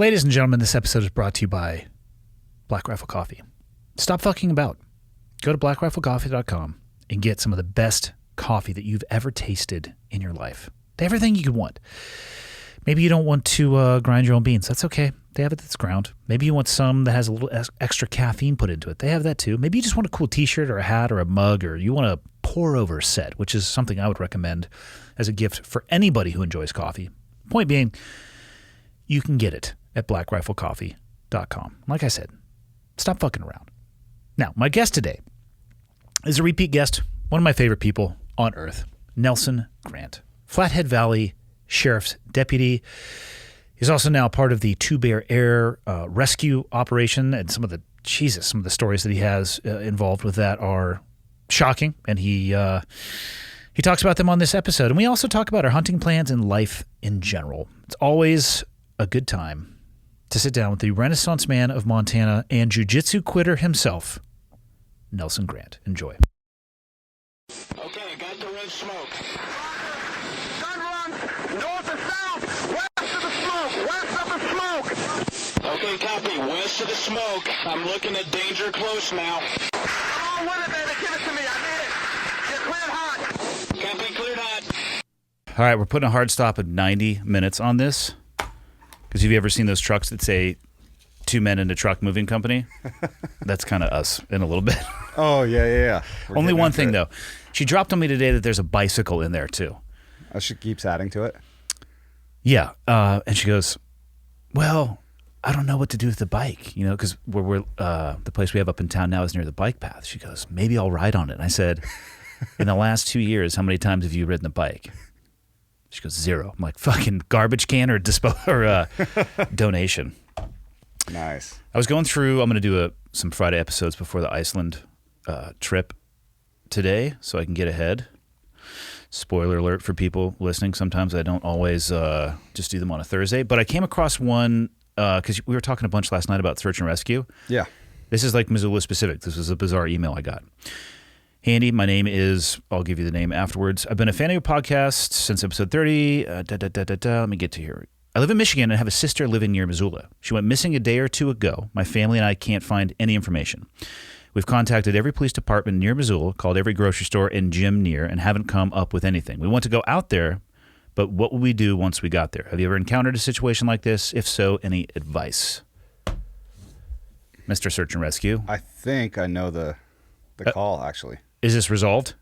Ladies and gentlemen, this episode is brought to you by Black Rifle Coffee. Stop fucking about. Go to blackriflecoffee.com and get some of the best coffee that you've ever tasted in your life. They have everything you could want. Maybe you don't want to grind your own beans. That's okay. They have it that's ground. Maybe you want some that has a little extra caffeine put into it. They have that too. Maybe you just want a cool t-shirt or a hat or a mug, or you want a pour-over set, which is something I would recommend as a gift for anybody who enjoys coffee. Point being, you can get it at blackriflecoffee.com. Like I said, stop fucking around. Now, my guest today is a repeat guest, one of my favorite people on earth, Nelson Grant, Flathead Valley Sheriff's Deputy. He's also now part of the Two Bear Air rescue operation, and some of the stories that he has involved with that are shocking, and he talks about them on this episode. And we also talk about our hunting plans and life in general. It's always a good time to sit down with the Renaissance man of Montana and jiu-jitsu quitter himself, Nelson Grant. Enjoy. Okay, got the red smoke. Gun run, north or south, west of the smoke, west of the smoke. Okay, copy, west of the smoke. I'm looking at danger close now. Come on with it, baby, give it to me, I need it. Get cleared hot. Copy, cleared hot. All right, we're putting a hard stop at 90 minutes on this. Because have you ever seen those trucks that say two men in a truck moving company? That's kind of us in a little bit. Oh, yeah. Only one thing, though. She dropped on me today that there's a bicycle in there, too. Oh, she keeps adding to it? Yeah. And she goes, well, I don't know what to do with the bike, you know, because we're the place we have up in town now is near the bike path. She goes, maybe I'll ride on it. And I said, in the last 2 years, how many times have you ridden the bike? She goes, 0. I'm like, fucking garbage can or donation. Nice. I was going through, I'm going to do some Friday episodes before the Iceland trip today so I can get ahead. Spoiler alert for people listening. Sometimes I don't always just do them on a Thursday. But I came across one, because we were talking a bunch last night about search and rescue. Yeah. This is like Missoula specific. This was a bizarre email I got. Handy, my name is, I'll give you the name afterwards. I've been a fan of your podcast since episode 30. Let me get to here. I live in Michigan and have a sister living near Missoula. She went missing a day or two ago. My family and I can't find any information. We've contacted every police department near Missoula, called every grocery store and gym near, and haven't come up with anything. We want to go out there, but what would we do once we got there? Have you ever encountered a situation like this? If so, any advice? Mr. Search and Rescue. I think I know the call, actually. Is this resolved?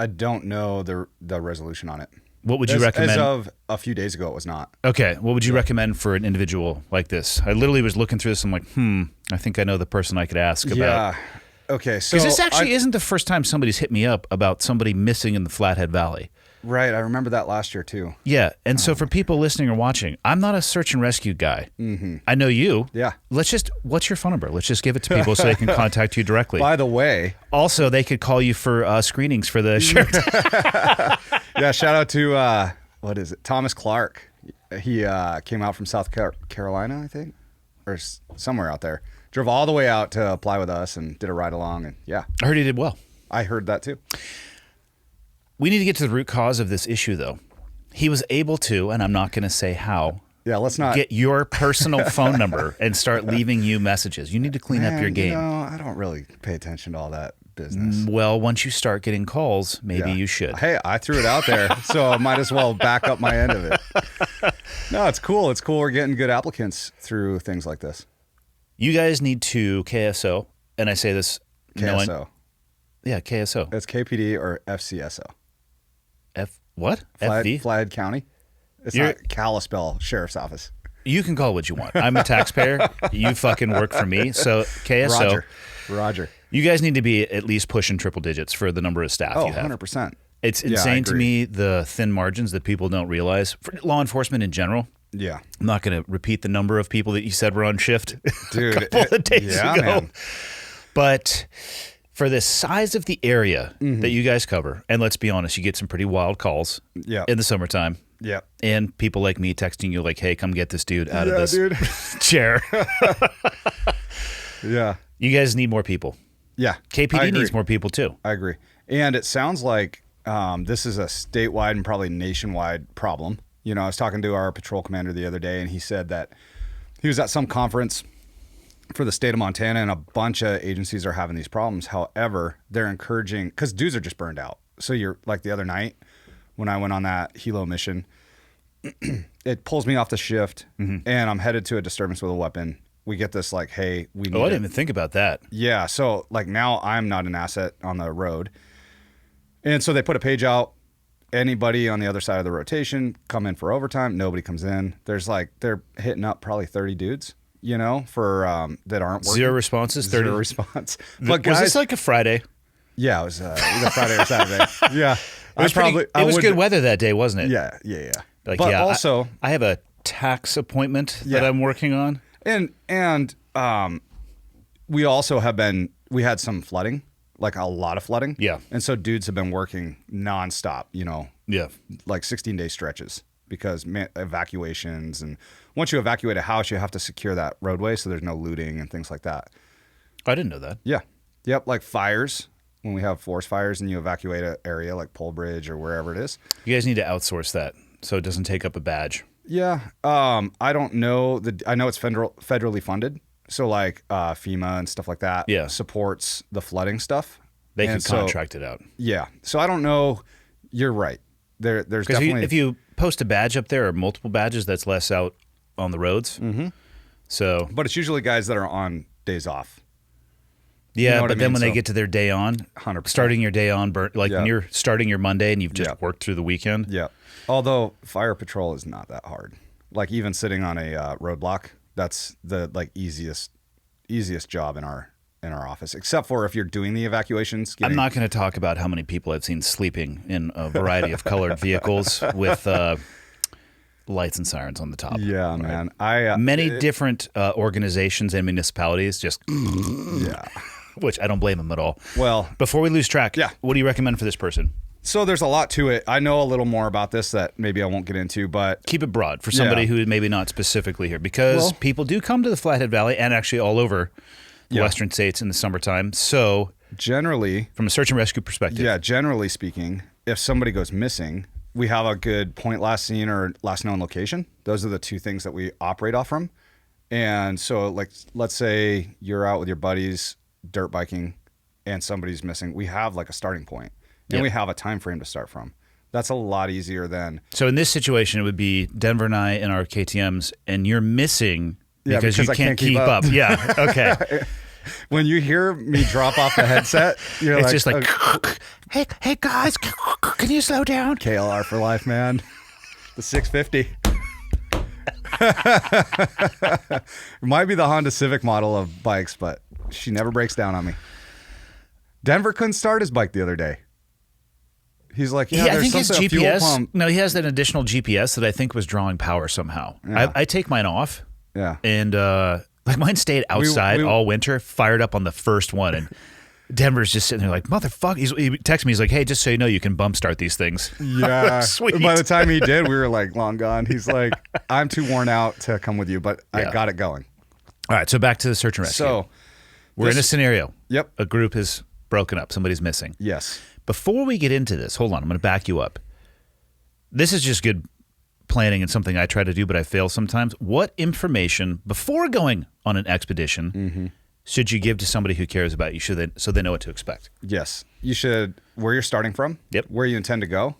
I don't know the resolution on it. What would you recommend? As of a few days ago, it was not. Okay. What would you recommend for an individual like this? I literally was looking through this. I'm like, I think I know the person I could ask about. Yeah. Okay. So because this actually isn't the first time somebody's hit me up about somebody missing in the Flathead Valley. Right. I remember that last year, too. Yeah. And so for people listening or watching, I'm not a search and rescue guy. Mm-hmm. I know you. Yeah. What's your phone number? Let's just give it to people so they can contact you directly. By the way. Also, they could call you for screenings for the shirt. Yeah. Shout out to, what is it? Thomas Clark. He came out from South Carolina, I think, or somewhere out there. Drove all the way out to apply with us and did a ride along. And yeah. I heard he did well. I heard that, too. We need to get to the root cause of this issue, though. He was able to, and I'm not going to say how. Yeah, let's not get your personal phone number and start leaving you messages. You need to clean up your game. I don't really pay attention to all that business. Well, once you start getting calls, maybe you should. Hey, I threw it out there, so I might as well back up my end of it. No, it's cool. It's cool. We're getting good applicants through things like this. You guys need to KSO, and I say this KSO. Yeah, KSO. It's KPD or FCSO. What? FV? Flathead County. It's not Kalispell Sheriff's Office. You can call it what you want. I'm a taxpayer. You fucking work for me. So KSO. Roger. You guys need to be at least pushing triple digits for the number of staff you have. 100%. It's insane to me, the thin margins that people don't realize. For law enforcement in general. Yeah. I'm not going to repeat the number of people that you said were on shift Dude, a couple of days ago. Man. But for the size of the area that you guys cover, and let's be honest, you get some pretty wild calls in the summertime. Yeah. And people like me texting you like, hey, come get this dude out of this chair. Yeah. You guys need more people. Yeah. KPD needs more people too. I agree. And it sounds like this is a statewide and probably nationwide problem. You know, I was talking to our patrol commander the other day, and he said that he was at some conference for the state of Montana, and a bunch of agencies are having these problems. However, they're encouraging, because dudes are just burned out. So you're like the other night when I went on that helo mission, it pulls me off the shift, and I'm headed to a disturbance with a weapon. We get this like, hey, we need I didn't even think about that. Yeah, so like now I'm not an asset on the road. And so they put a page out. Anybody on the other side of the rotation come in for overtime. Nobody comes in. There's like, they're hitting up probably 30 dudes, you know, for that aren't working. Zero responses? 30? Zero response. But was this like a Friday? Yeah, it was either Friday or Saturday. Yeah. It was good weather that day, wasn't it? Yeah. Like, but yeah, also, I have a tax appointment that I'm working on. And we also we had some flooding, like a lot of flooding. Yeah. And so dudes have been working nonstop, you know. Yeah. Like 16-day stretches because evacuations. And once you evacuate a house, you have to secure that roadway so there's no looting and things like that. I didn't know that. Yeah. Yep. Like fires, when we have forest fires and you evacuate an area like Pole Bridge or wherever it is. You guys need to outsource that so it doesn't take up a badge. Yeah. I don't know. I know it's federally funded. So like FEMA and stuff like that supports the flooding stuff. They can contract it out. Yeah. So I don't know. You're right. There's definitely... if you post a badge up there or multiple badges, that's less out on the roads. Mm-hmm. So, but it's usually guys that are on days off. Yeah, you know but then when they get to their day on, 100%. Starting your day on, when you're starting your Monday and you've just worked through the weekend. Yeah. Although fire patrol is not that hard. Like even sitting on a roadblock, that's the like easiest job in our office, except for if you're doing the evacuations. I'm not going to talk about how many people I've seen sleeping in a variety of colored vehicles with lights and sirens on the top. Yeah, right? Man. Many different organizations and municipalities just which I don't blame them at all. Well, before we lose track, what do you recommend for this person? So there's a lot to it. I know a little more about this that maybe I won't get into, but... Keep it broad for somebody who maybe not specifically here, because people do come to the Flathead Valley and actually all over the western states in the summertime. So generally... From a search and rescue perspective. Yeah, generally speaking, if somebody goes missing, we have a good point last seen or last known location. Those are the two things that we operate off from. And so like, let's say you're out with your buddies dirt biking and somebody's missing. We have like a starting point. And we have a time frame to start from. That's a lot easier than... So in this situation, it would be Denver and I in our KTMs, and you're missing because you can't keep up. Yeah, okay. When you hear me drop off the headset, you're it's just like, hey guys, can you slow down? KLR for life, man. The 650. It might be the Honda Civic model of bikes, but she never breaks down on me. Denver couldn't start his bike the other day. He's like, I think his a fuel GPS. pump. No, he has that additional GPS that I think was drawing power somehow. Yeah. I take mine off. Yeah. And like mine stayed outside all winter, fired up on the first one, and Denver's just sitting there like, motherfucker. He texted me. He's like, hey, just so you know, you can bump start these things. Yeah. Sweet. By the time he did, we were like long gone. He's like, I'm too worn out to come with you, but I got it going. All right. So back to the search and rescue. So we're in a scenario. Yep. A group is broken up. Somebody's missing. Yes. Before we get into this, hold on. I'm going to back you up. This is just good planning and something I try to do, but I fail sometimes. What information, before going on an expedition, should you give to somebody who cares about you so they know what to expect? Yes. You should, where you're starting from, where you intend to go,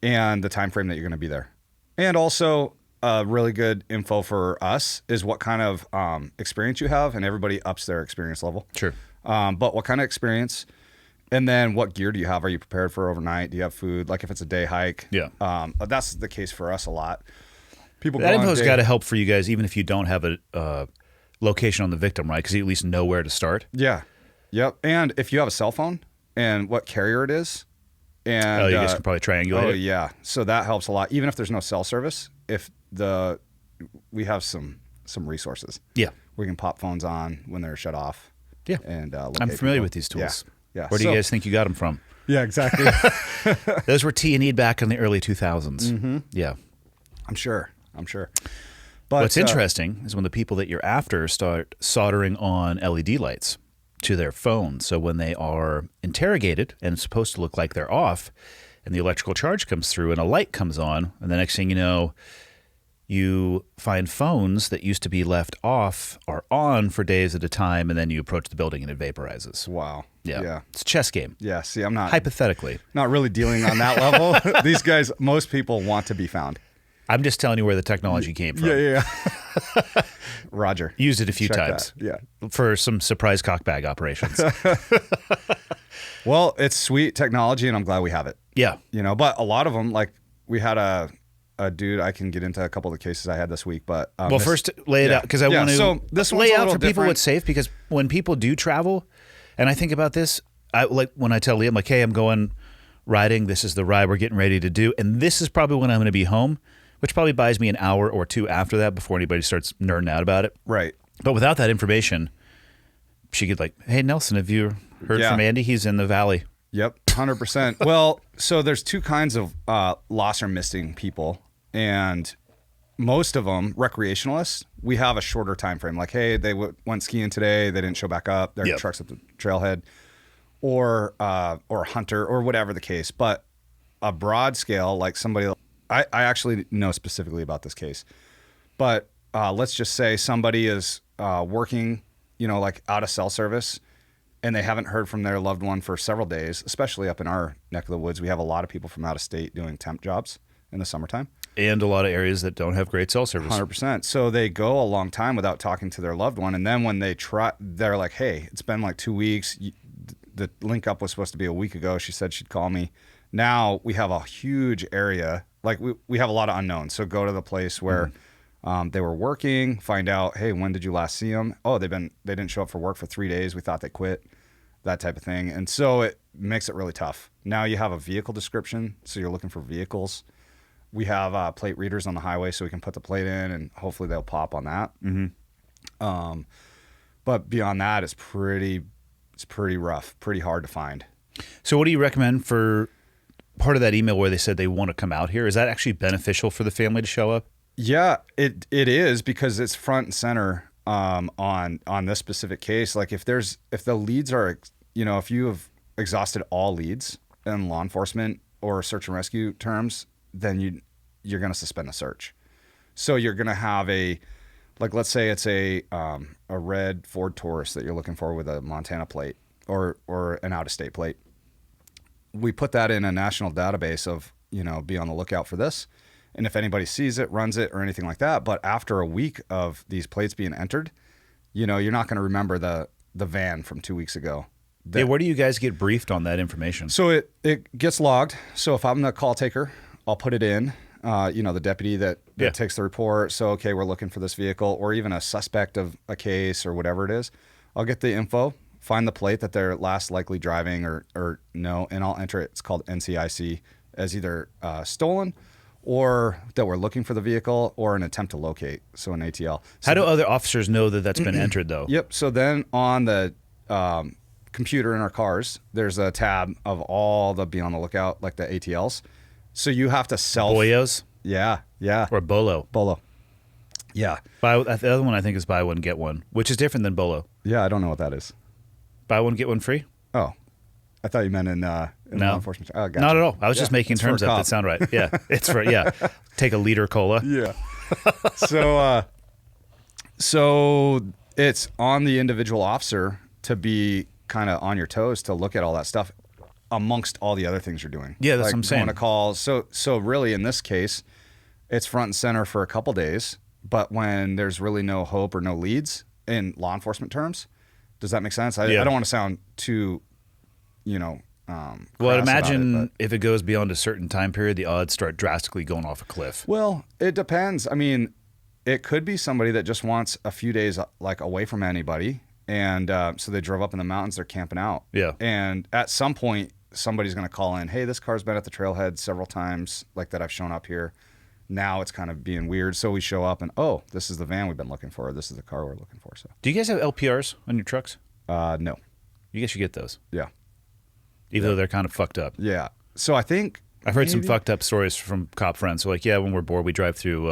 and the time frame that you're going to be there. And also, really good info for us is what kind of experience you have, and everybody ups their experience level. Sure. But what kind of experience... And then what gear do you have? Are you prepared for overnight? Do you have food? Like if it's a day hike? Yeah. That's the case for us a lot. People that info's got to help for you guys, even if you don't have a location on the victim, right? Because you at least know where to start. Yeah. Yep. And if you have a cell phone and what carrier it is. And, you guys can probably triangulate it. Oh, yeah. So that helps a lot. Even if there's no cell service, we have some resources. Yeah. We can pop phones on when they're shut off. Yeah. And I'm familiar with these tools. Yeah. Yeah. Where do you guys think you got them from? Yeah, exactly. Those were T&E'd back in the early 2000s. Mm-hmm. Yeah. I'm sure. But what's interesting is when the people that you're after start soldering on LED lights to their phone. So when they are interrogated and it's supposed to look like they're off and the electrical charge comes through and a light comes on, and the next thing you know, you find phones that used to be left off are on for days at a time, and then you approach the building and it vaporizes. Wow. Yeah. It's a chess game. Yeah. See, I'm not Hypothetically. not really dealing on that level. These guys, most people want to be found. I'm just telling you where the technology came from. Yeah. Roger. Used it a few Check times. that. Yeah. For some surprise cockbag operations. Well, it's sweet technology, and I'm glad we have it. Yeah. But a lot of them, like we had a dude. I can get into a couple of the cases I had this week, but Well, first lay it out, because I want to so this lay one's a out little for people different. what's safe, because when people do travel, and I think about this, like when I tell Liam, like, hey, I'm going riding. This is the ride we're getting ready to do, and this is probably when I'm going to be home, which probably buys me an hour or two after that before anybody starts nerding out about it. Right. But without that information, she could like, hey, Nelson, have you heard from Andy? He's in the valley. Yep, 100%. Well, so there's two kinds of lost or missing people, and most of them recreationalists. We have a shorter time frame. Like, hey, they went skiing today. They didn't show back up. Their truck's at the trailhead, or hunter, or whatever the case. But a broad scale, like somebody, I actually know specifically about this case. But let's just say somebody is working, like out of cell service, and they haven't heard from their loved one for several days, especially up in our neck of the woods. We have a lot of people from out of state doing temp jobs in the summertime. And a lot of areas that don't have great cell service. 100%. So they go a long time without talking to their loved one. And then when they try, they're like, hey, it's been like 2 weeks. The link up was supposed to be a week ago. She said she'd call me. Now we have a huge area. Like we have a lot of unknowns. So go to the place where they were working, find out, hey, when did you last see them? Oh, they didn't show up for work for 3 days. We thought they quit, that type of thing. And so it makes it really tough. Now you have a vehicle description. So you're looking for vehicles. We have plate readers on the highway, so we can put the plate in, and hopefully they'll pop on that. Mm-hmm. But beyond that, it's pretty rough, pretty hard to find. So what do you recommend for part of that email where they said they want to come out here? Is that actually beneficial for the family to show up? Yeah, it is, because it's front and center on this specific case. Like if the leads are, if you have exhausted all leads in law enforcement or search and rescue terms, then you're going to suspend the search. So you're going to have let's say it's a red Ford Taurus that you're looking for with a Montana plate or an out-of-state plate. We put that in a national database of, be on the lookout for this. And if anybody sees it, runs it, or anything like that. But after a week of these plates being entered, you're not going to remember the van from 2 weeks ago. Where do you guys get briefed on that information? So it gets logged. So if I'm the call taker, I'll put it in, the deputy that takes the report. So, okay, we're looking for this vehicle, or even a suspect of a case or whatever it is. I'll get the info, find the plate that they're last likely driving or no, and I'll enter it. It's called NCIC as either stolen or that we're looking for the vehicle or an attempt to locate. So an ATL. So how do other officers know that that's been entered, though? Yep. So then on the computer in our cars, there's a tab of all the be on the lookout, like the ATLs. So you have to Boyos? Yeah. Or Bolo? Bolo. Yeah. The other one I think is buy one, get one, which is different than Bolo. Yeah, I don't know what that is. Buy one, get one free? Oh. I thought you meant in law enforcement. Oh, gotcha. Not at all. I was just making terms up that sound right. Yeah. It's for, take a liter cola. Yeah. So it's on the individual officer to be kind of on your toes to look at all that stuff amongst all the other things you're doing. Yeah, that's what I'm saying. Going to calls. So really in this case, it's front and center for a couple days, but when there's really no hope or no leads in law enforcement terms, does that make sense? I don't want to sound too, well, I'd imagine if it goes beyond a certain time period, the odds start drastically going off a cliff. Well, it depends. I mean, it could be somebody that just wants a few days like away from anybody. And so they drove up in the mountains, they're camping out. Yeah. And at some point, somebody's going to call in, hey, this car's been at the trailhead several times, like that I've shown up here. Now it's kind of being weird. So we show up and, oh, this is the van we've been looking for. This is the car we're looking for. So do you guys have LPRs on your trucks? No. You guys should get those. Yeah. Even though they're kind of fucked up. Yeah. So I think I've heard some fucked up stories from cop friends. So like, when we're bored, we drive through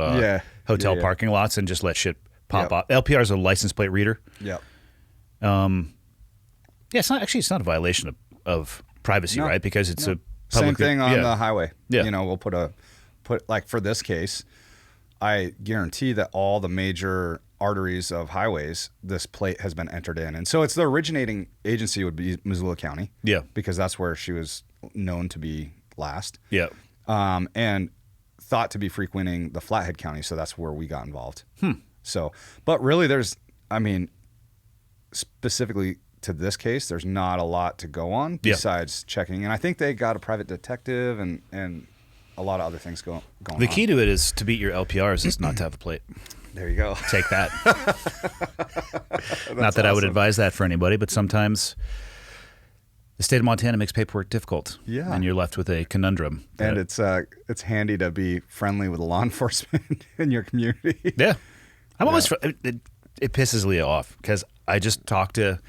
hotel parking lots and just let shit pop up. LPR is a license plate reader. Yep. It's not a violation of privacy, right? Because it's a same public thing on the highway. Yeah. We'll put like for this case, I guarantee that all the major arteries of highways, this plate has been entered in. And so it's the originating agency would be Missoula County. Yeah. Because that's where she was known to be last. Yeah. And thought to be frequenting the Flathead County. So that's where we got involved. So, but really specifically to this case, there's not a lot to go on besides checking. And I think they got a private detective and a lot of other things going on. The key to it is to beat your LPRs is not to have a plate. There you go. Take that. Not that I would advise that for anybody, but sometimes the state of Montana makes paperwork difficult. Yeah. And you're left with a conundrum. And it's handy to be friendly with law enforcement in your community. Yeah. I'm always, it pisses Leah off because I just talked to,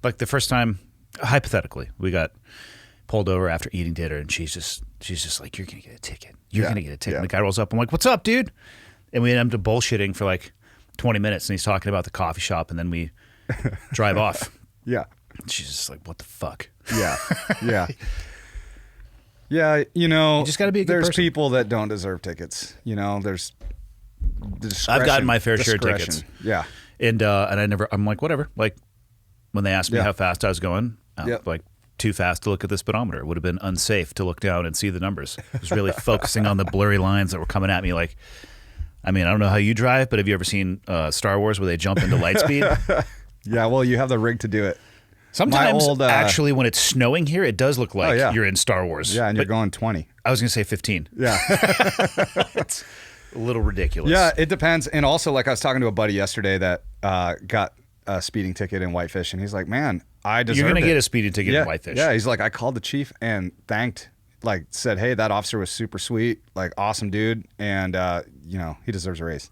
like the first time, hypothetically, we got pulled over after eating dinner and she's just like, you're going to get a ticket. You're going to get a ticket. Yeah. And the guy rolls up. I'm like, what's up, dude? And we end up bullshitting for like 20 minutes and he's talking about the coffee shop and then we drive off. Yeah. She's just like, what the fuck? Yeah. Yeah. Yeah. You know, You just gotta be a good there's person. people that don't deserve tickets. You know, there's I've gotten my fair share of discretion. tickets. Yeah. And I'm like, whatever. Like when they asked me how fast I was going, like too fast to look at the speedometer. It would have been unsafe to look down and see the numbers. I was really focusing on the blurry lines that were coming at me. Like, I mean, I don't know how you drive, but have you ever seen Star Wars where they jump into light speed? Yeah. Well, you have the rig to do it. Sometimes, actually, when it's snowing here, it does look like you're in Star Wars. Yeah, and you're going 20. I was going to say 15. Yeah. It's a little ridiculous. Yeah, it depends. And also, like I was talking to a buddy yesterday that got a speeding ticket in Whitefish, and he's like, man, I deserved it. You're going to get a speeding ticket yeah, in Whitefish. Yeah, he's like, I called the chief and said, hey, that officer was super sweet, like awesome dude, and, he deserves a raise.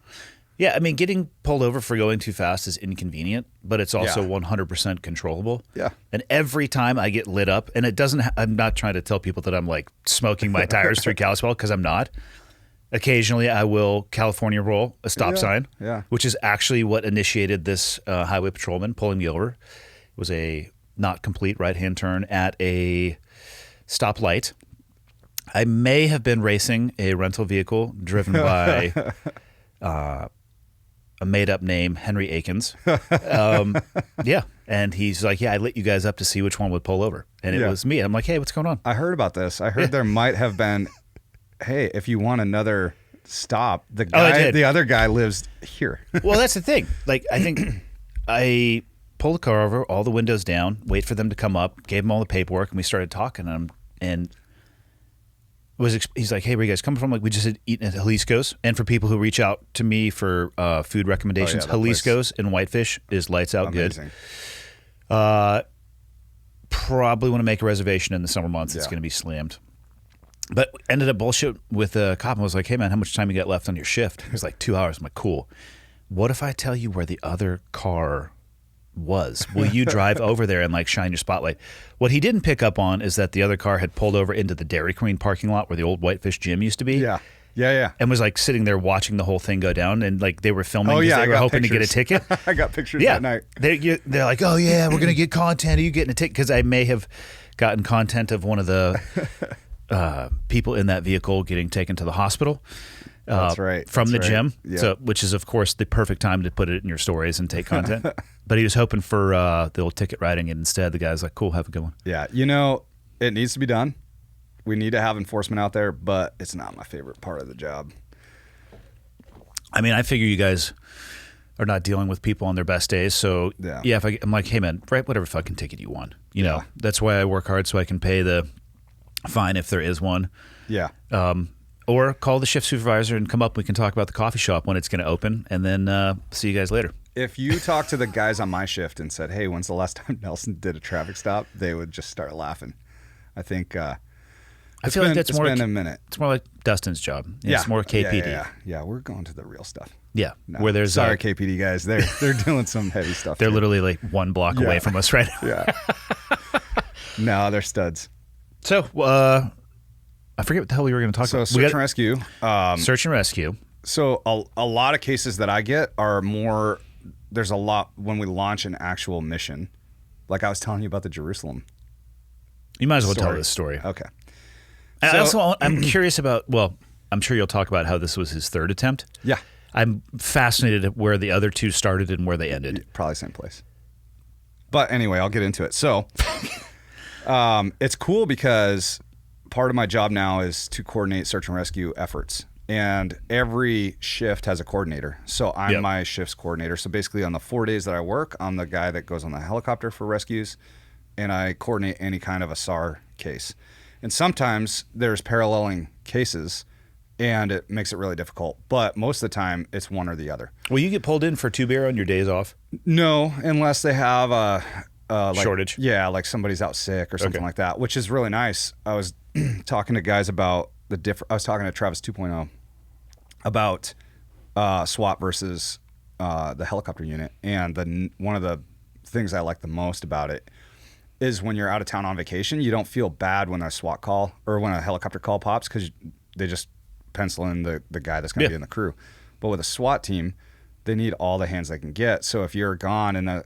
Yeah, I mean, getting pulled over for going too fast is inconvenient, but it's also 100% controllable. Yeah. And every time I get lit up, and I'm not trying to tell people that I'm like smoking my tires through Kalispell because I'm not. Occasionally, I will California roll a stop sign, which is actually what initiated this highway patrolman pulling me over. It was a not complete right-hand turn at a stoplight. I may have been racing a rental vehicle driven by a made-up name, Henry Akins. Yeah. And he's like, I lit you guys up to see which one would pull over. And it was me. I'm like, hey, what's going on? I heard about this. I heard there might have been, hey, if you want another stop, the other guy lives here. Well, that's the thing. Like, I think I pulled the car over, all the windows down, wait for them to come up, gave them all the paperwork, and we started talking. And he's like, hey, where you guys coming from? Like, we just had eaten at Jalisco's. And for people who reach out to me for food recommendations, Jalisco's in Whitefish is lights out. Amazing. Good. Probably want to make a reservation in the summer months. It's going to be slammed. But ended up bullshit with a cop. I was like, hey, man, how much time you got left on your shift? He was like, 2 hours. I'm like, cool. What if I tell you where the other car was? Will you drive over there and like shine your spotlight? What he didn't pick up on is that the other car had pulled over into the Dairy Queen parking lot where the old Whitefish gym used to be. Yeah. And was like sitting there watching the whole thing go down, and like they were filming because they were hoping to get a ticket. I got pictures that night. They're like, oh yeah, we're gonna get content. Are you getting a ticket? Because I may have gotten content of one of the people in that vehicle getting taken to the hospital. That's right. From the gym. Yeah. So, which is, of course, the perfect time to put it in your stories and take content. But he was hoping for the old ticket writing, and instead the guy's like, cool, have a good one. Yeah. It needs to be done. We need to have enforcement out there, but it's not my favorite part of the job. I mean, I figure you guys are not dealing with people on their best days. So, if I'm like, hey, man, write whatever fucking ticket you want. You know, that's why I work hard so I can pay the fine if there is one. Yeah. Or call the shift supervisor and come up. We can talk about the coffee shop when it's going to open, and then see you guys later. If you talk to the guys on my shift and said, hey, when's the last time Nelson did a traffic stop? They would just start laughing. I think I feel like it's been a minute. It's more like Dustin's job. It's more KPD. Yeah, we're going to the real stuff. Yeah, no, where there's sorry, KPD guys. They're doing some heavy stuff. They're literally like 1 block away from us right now. Yeah. No, they're studs. So, I forget what the hell we were going to talk about. So search and rescue. Search and rescue. So a lot of cases that I get are more. There's a lot when we launch an actual mission. Like I was telling you about the Jerusalem. You might as well tell this story. Okay. I'm curious about. Well, I'm sure you'll talk about how this was his third attempt. Yeah. I'm fascinated at where the other two started and where they ended. Probably same place. But anyway, I'll get into it. So it's cool because part of my job now is to coordinate search and rescue efforts. And every shift has a coordinator. So I'm my shift's coordinator. So basically on the 4 days that I work, I'm the guy that goes on the helicopter for rescues, and I coordinate any kind of a SAR case. And sometimes there's paralleling cases, and it makes it really difficult. But most of the time, it's one or the other. Will you get pulled in for two beer on your days off? No, unless they have a shortage. Yeah, like somebody's out sick or something like that, which is really nice. I was talking to guys about I was talking to Travis 2.0 about SWAT versus the helicopter unit, and one of the things I like the most about it is when you're out of town on vacation, you don't feel bad when a SWAT call or when a helicopter call pops because they just pencil in the guy that's going to be in the crew. But with a SWAT team, they need all the hands they can get. So if you're gone and a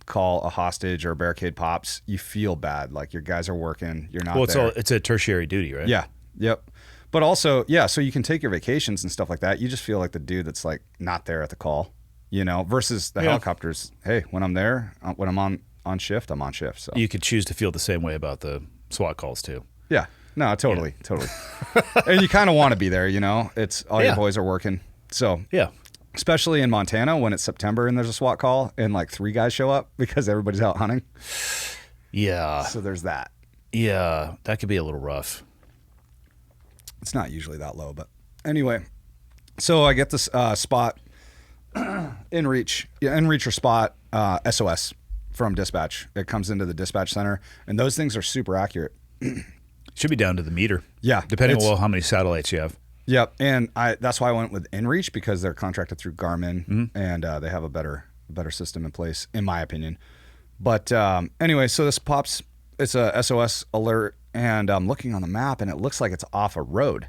call, a hostage or a barricade pops, you feel bad. Like your guys are working, you're not there. It's a tertiary duty, right? Yeah. Yep. But also, so you can take your vacations and stuff like that. You just feel like the dude that's like not there at the call, versus the helicopters. Hey, when I'm there, when I'm on shift, I'm on shift. So you could choose to feel the same way about the SWAT calls too. Yeah. No, totally. And you kind of want to be there, it's all your boys are working. So especially in Montana when it's September and there's a SWAT call and like 3 guys show up because everybody's out hunting. Yeah. So there's that. Yeah, that could be a little rough. It's not usually that low, but anyway. So I get this spot, inReach or spot SOS from dispatch. It comes into the dispatch center, and those things are super accurate. Should be down to the meter. Yeah. Depending on how many satellites you have. Yep. And that's why I went with inReach, because they're contracted through Garmin, and they have a better system in place, in my opinion. But anyway, so this pops, it's a SOS alert, and I'm looking on the map, and it looks like it's off a road.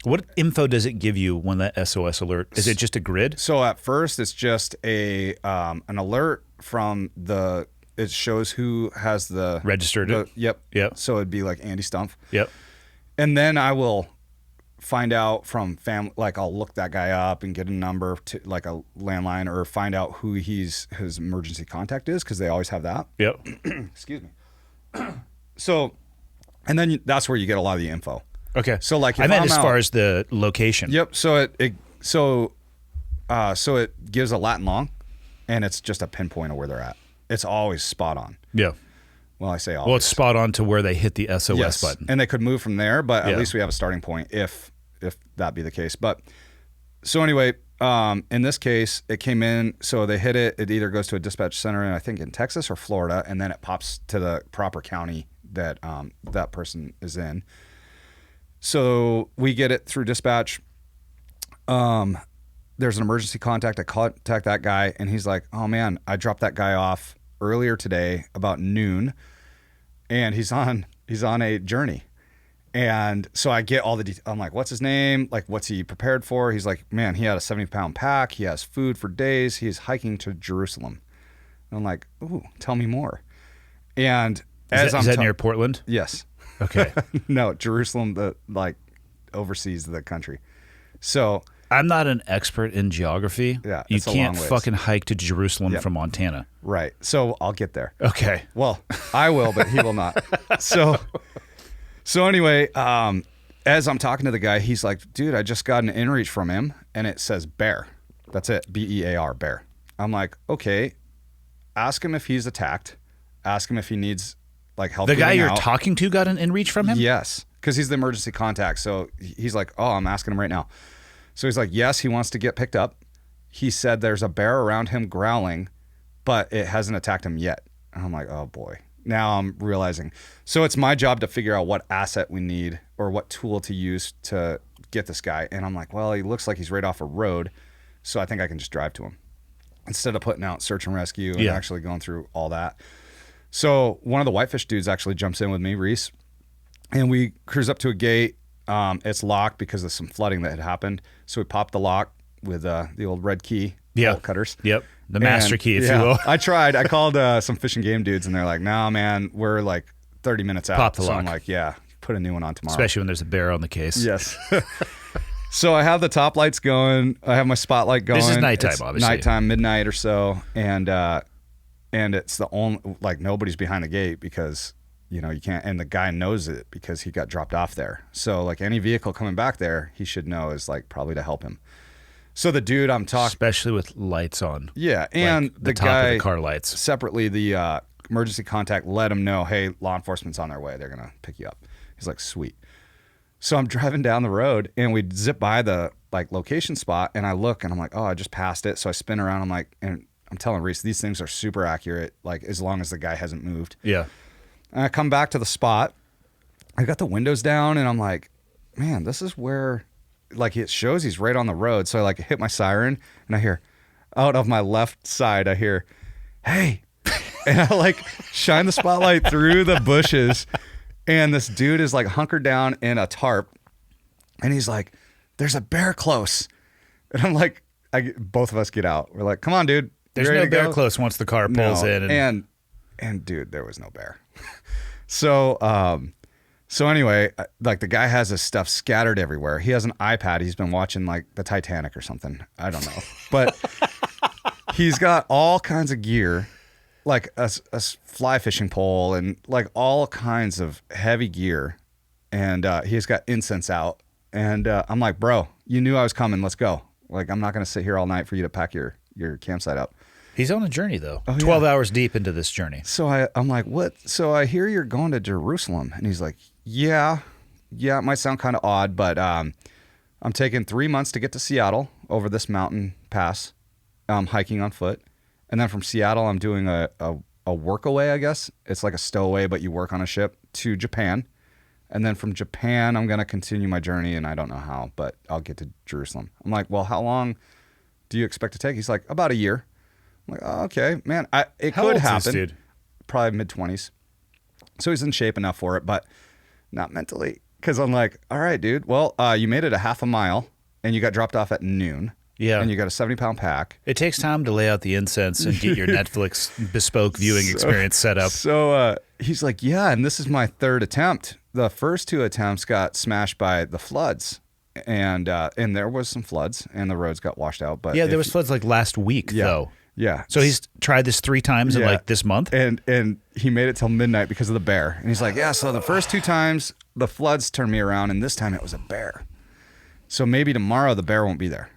What info does it give you when that SOS alert? Is it just a grid? So at first, it's just an alert from it shows who has the registered it. Yep. So it'd be like Andy Stumpf. Yep. And then I will find out from family, like I'll look that guy up and get a number to like a landline, or find out who his emergency contact is, because they always have that. Yep. Excuse me. So, and then that's where you get a lot of the info. Okay. So like, I meant as far as the location. Yep. So it gives a lat and long, and it's just a pinpoint of where they're at. It's always spot on. Yeah. Well, I say always. Well, it's spot on to where they hit the SOS button. And they could move from there, but at least we have a starting point if that be the case. But so anyway, in this case, it came in, so they hit it. It either goes to a dispatch center, I think in Texas or Florida, and then it pops to the proper county that that person is in. So we get it through dispatch. There's an emergency contact. I contact that guy, and he's like, "Oh man, I dropped that guy off earlier today about noon, and he's on a journey." And so I get all the details. I'm like, "What's his name? Like, what's he prepared for?" He's like, "Man, he had a 70-pound pack. He has food for days. He's hiking to Jerusalem." And I'm like, "Ooh, tell me more." And is that near Portland? Yes. Okay. No, Jerusalem, oversees the country. So I'm not an expert in geography. Yeah, you it's a can't long ways. fucking hike to Jerusalem from Montana. Right. So I'll get there. Okay. Well, I will, but he will not. So anyway, as I'm talking to the guy, he's like, "Dude, I just got an inReach from him, and it says bear. That's it. BEAR, bear." I'm like, "Okay, ask him if he's attacked. Ask him if he needs like help." The guy you're out. talking to got an inReach from him? Yes, because he's the emergency contact. So he's like, "Oh, I'm asking him right now." So he's like, "Yes, he wants to get picked up. He said there's a bear around him growling, but it hasn't attacked him yet." And I'm like, "Oh boy." Now I'm realizing. So it's my job to figure out what asset we need or what tool to use to get this guy. And I'm like, well, he looks like he's right off a road, so I think I can just drive to him instead of putting out search and rescue and actually going through all that. So one of the whitefish dudes actually jumps in with me, Reese, and we cruise up to a gate. It's locked because of some flooding that had happened. So we popped the lock with the old red key bolt cutters. Yep. The master key, if you will. I tried. I called some Fish and Game dudes, and they're like, "No, man, we're like 30 minutes out." Pop the lock. I'm like, "Yeah, put a new one on tomorrow." Especially when there's a bear on the case. Yes. So I have the top lights going. I have my spotlight going. This is nighttime, It's obviously. Nighttime, midnight or so, and it's the only nobody's behind the gate because you can't. And the guy knows it because he got dropped off there. So any vehicle coming back there, he should know is probably to help him. So the dude I'm talking, especially with lights on. Yeah, and the top guy of the car lights. Separately, the emergency contact let him know, hey, law enforcement's on their way. They're gonna pick you up. He's like, sweet. So I'm driving down the road and we zip by the location spot and I look and I'm like, oh, I just passed it. So I spin around. And I'm telling Reese, these things are super accurate. As long as the guy hasn't moved. Yeah. And I come back to the spot. I got the windows down and I'm like, man, this is where it shows he's right on the road. So I hit my siren and I hear out of my left side, I hear, hey, and I shine the spotlight through the bushes. And this dude is hunkered down in a tarp and he's like, there's a bear close. And I'm like, both of us get out. We're like, come on, dude. There's no bear close once the car pulls in. And dude, there was no bear. So anyway, the guy has his stuff scattered everywhere. He has an iPad. He's been watching the Titanic or something. I don't know. But he's got all kinds of gear. A fly fishing pole and all kinds of heavy gear, and he's got incense out. And I'm like, bro, you knew I was coming. Let's go. I'm not gonna sit here all night for you to pack your campsite up. He's on a journey though. Oh, 12 hours deep into this journey. So I'm like, what? So I hear you're going to Jerusalem, and he's like, yeah, it might sound kind of odd, but I'm taking 3 months to get to Seattle over this mountain pass, hiking on foot. And then from Seattle, I'm doing a workaway, I guess. It's like a stowaway, but you work on a ship to Japan. And then from Japan, I'm going to continue my journey, and I don't know how, but I'll get to Jerusalem. I'm like, well, how long do you expect to take? He's like, about a year. I'm like, oh, okay, man. It How could old's happen. this dude? Probably mid-20s. So he's in shape enough for it, but not mentally. Because I'm like, all right, dude. Well, you made it a half a mile, and you got dropped off at noon. Yeah. And you got a 70-pound pack. It takes time to lay out the incense and get your Netflix bespoke viewing experience set up. So he's like, yeah, and this is my third attempt. The first two attempts got smashed by the floods. And there was some floods, and the roads got washed out. But yeah, there was floods last week, though. Yeah. So he's tried this 3 times in this month? And he made it till midnight because of the bear. And he's like, yeah, so the first 2 times, the floods turned me around, and this time it was a bear. So maybe tomorrow the bear won't be there.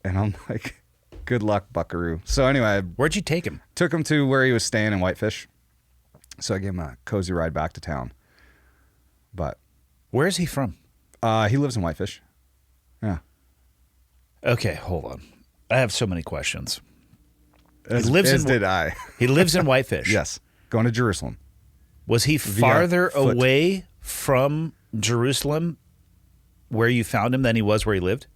And I'm like, good luck, buckaroo. So anyway. Where'd you take him? Took him to where he was staying in Whitefish. So I gave him a cozy ride back to town. But. Where is he from? He lives in Whitefish. Yeah. Okay, hold on. I have so many questions. As did I. He lives in Whitefish. Yes. Going to Jerusalem. Was he farther away from Jerusalem where you found him than he was where he lived?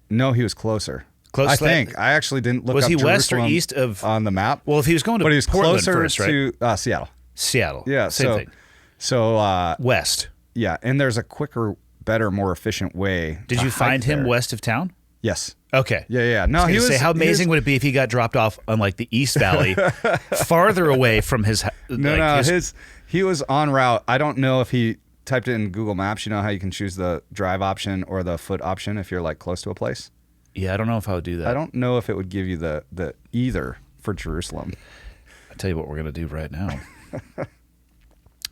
No, he was closer. I think. I actually didn't look up Was he west or Jerusalem east of on the map? Well, if he was going to but he was Portland closer first, right? to Seattle. Seattle. Yeah, same thing. So west. Yeah, and there's a quicker, better, more efficient way. Did you find him west of town? Yes. Okay. Yeah. No, he was. How amazing would it be if he got dropped off on the East Valley, farther away from his? He was en route. I don't know if he typed it in Google Maps. You know how you can choose the drive option or the foot option if you're close to a place. Yeah, I don't know if I would do that. I don't know if it would give you the either for Jerusalem. I'll tell you what we're gonna do right now.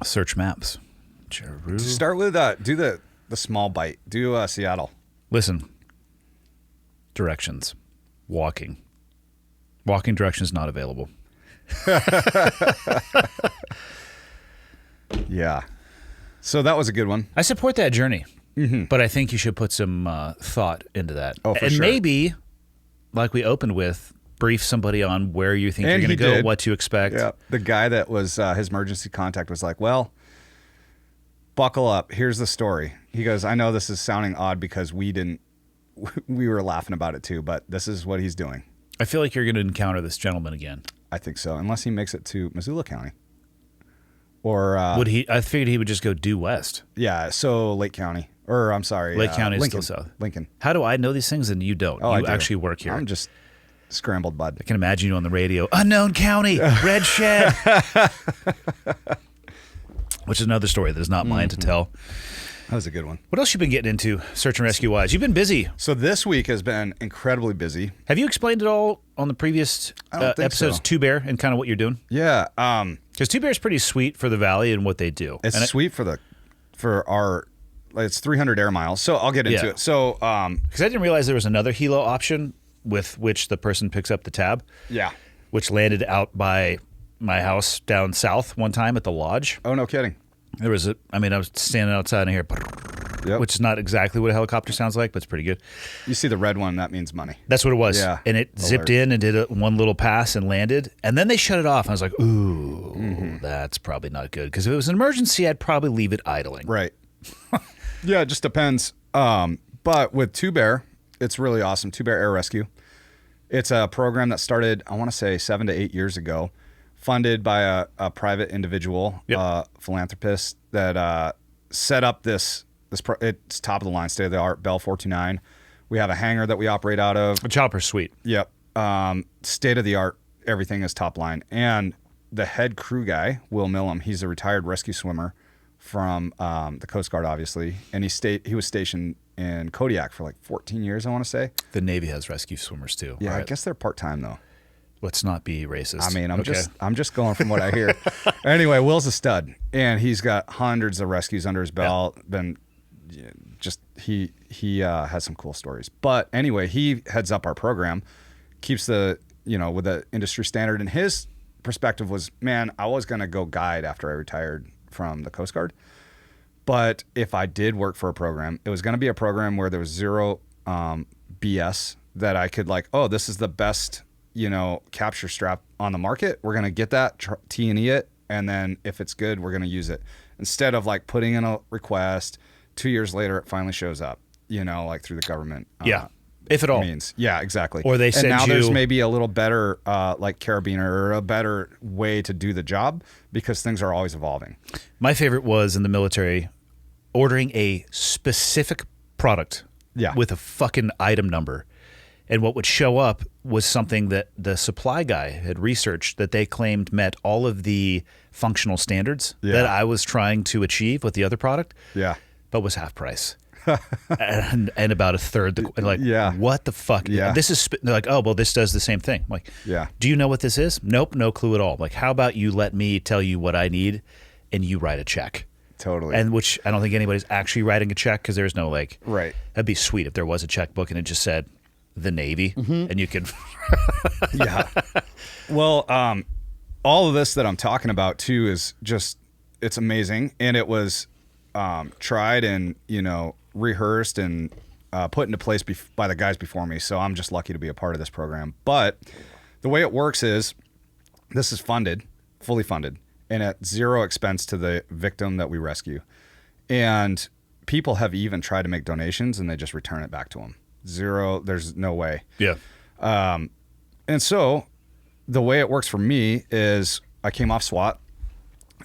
Search maps. Jerusalem. Start with do the small bite. Do Seattle. Listen. Directions. Walking. Walking directions not available. Yeah. So that was a good one. I support that journey, but I think you should put some thought into that. Oh, for and sure. maybe, like we opened with, brief somebody on where you think you're going to go, what to expect. Yeah. The guy that was his emergency contact was like, well, buckle up. Here's the story. He goes, I know this is sounding odd because we were laughing about it too, but this is what he's doing. I feel like you're going to encounter this gentleman again. I think so, unless he makes it to Missoula County. Or would he? I figured he would just go due west. Yeah, so Lake County. Or I'm sorry, Lake County is Lincoln. still south. Lincoln. How do I know these things and you don't? Oh, you I do. actually work here. I'm just scrambled, bud. I can imagine you on the radio. Unknown county, red shed. Which is another story that is not mine to tell. That was a good one. What else you been getting into search and rescue wise? You've been busy. So this week has been incredibly busy. Have you explained it all on the previous I don't think episodes? so. Two Bear and kind of what you're doing. Yeah. Because Two Bear's pretty sweet for the valley and what they do. It's and sweet for our, like, it's 300 air miles. So I'll get into Yeah. it. So, because I didn't realize there was another helo option with which the person picks up the tab. yeah. Which landed out by my house down south one time at the lodge. Oh, no kidding. There was I was standing outside and here, Yep. which is not exactly what a helicopter sounds like, but it's pretty good. You see the red one, that means money. That's what it was. Yeah. And it zipped in and did one little pass and landed. And then they shut it off. I was like, ooh, that's probably not good. Because if it was an emergency, I'd probably leave it idling. Right. Yeah, it just depends. But with Two Bear, it's really awesome. Two Bear Air Rescue. It's a program that started, I want to say, 7 to 8 years ago, funded by a private individual, philanthropist that set up this. It's top of the line, state of the art, Bell 429. We have a hangar that we operate out of. The chopper's sweet. Yep. State of the art. Everything is top line. And the head crew guy, Will Millam, he's a retired rescue swimmer from the Coast Guard, obviously. And he was stationed in Kodiak for like 14 years, I want to say. The Navy has rescue swimmers too. Yeah, All I right. guess they're part-time though. Let's not be racist. I mean, Okay. I'm just going from what I hear. Anyway, Will's a stud, and he's got hundreds of rescues under his belt. Been just he has some cool stories. But anyway, he heads up our program, keeps with the industry standard. And his perspective was, man, I was gonna go guide after I retired from the Coast Guard. But if I did work for a program, it was going to be a program where there was zero BS that I could this is the best, capture strap on the market. We're going to get that, T&E it, and then if it's good, we're going to use it. Instead of putting in a request, 2 years later, it finally shows up, through the government. Yeah. If at all. Means. Yeah, exactly. Or they send and now you- there's maybe a little better carabiner or a better way to do the job because things are always evolving. My favorite was in the military ordering a specific product with a fucking item number. And what would show up was something that the supply guy had researched that they claimed met all of the functional standards that I was trying to achieve with the other product. Yeah. But was half price. and about a third. What the fuck? Yeah. This is, they're like, oh, well, this does the same thing. I'm like, yeah. Do you know what this is? Nope, no clue at all. Like, how about you let me tell you what I need and you write a check? Totally. And which I don't think anybody's actually writing a check because there's no right. That'd be sweet if there was a checkbook and it just said the Navy and you could. Yeah. Well, all of this that I'm talking about too is just, it's amazing. And it was tried and, rehearsed and put into place by the guys before me. So I'm just lucky to be a part of this program. But the way it works is this is fully funded, and at zero expense to the victim that we rescue. And people have even tried to make donations and they just return it back to them. Zero, there's no way. Yeah. And so the way it works for me is I came off SWAT.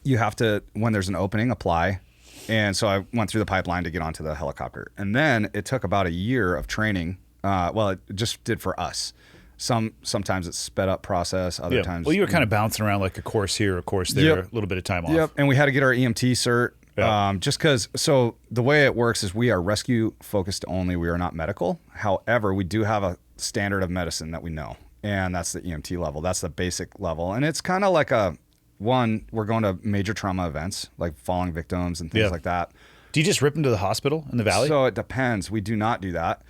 You have to, when there's an opening, apply. And so I went through the pipeline to get onto the helicopter. And then it took about a year of training. It just did for us. Sometimes it's sped up process. Other times. Well, you were kind of bouncing around like a course here, a course there, a little bit of time off. Yep. And we had to get our EMT cert. Yeah. Just because, so the way it works is we are rescue focused only. We are not medical. However, we do have a standard of medicine that we know. And that's the EMT level. That's the basic level. And it's kind of like we're going to major trauma events, like falling victims and things like that. Do you just rip them to the hospital in the valley? So it depends. We do not do that.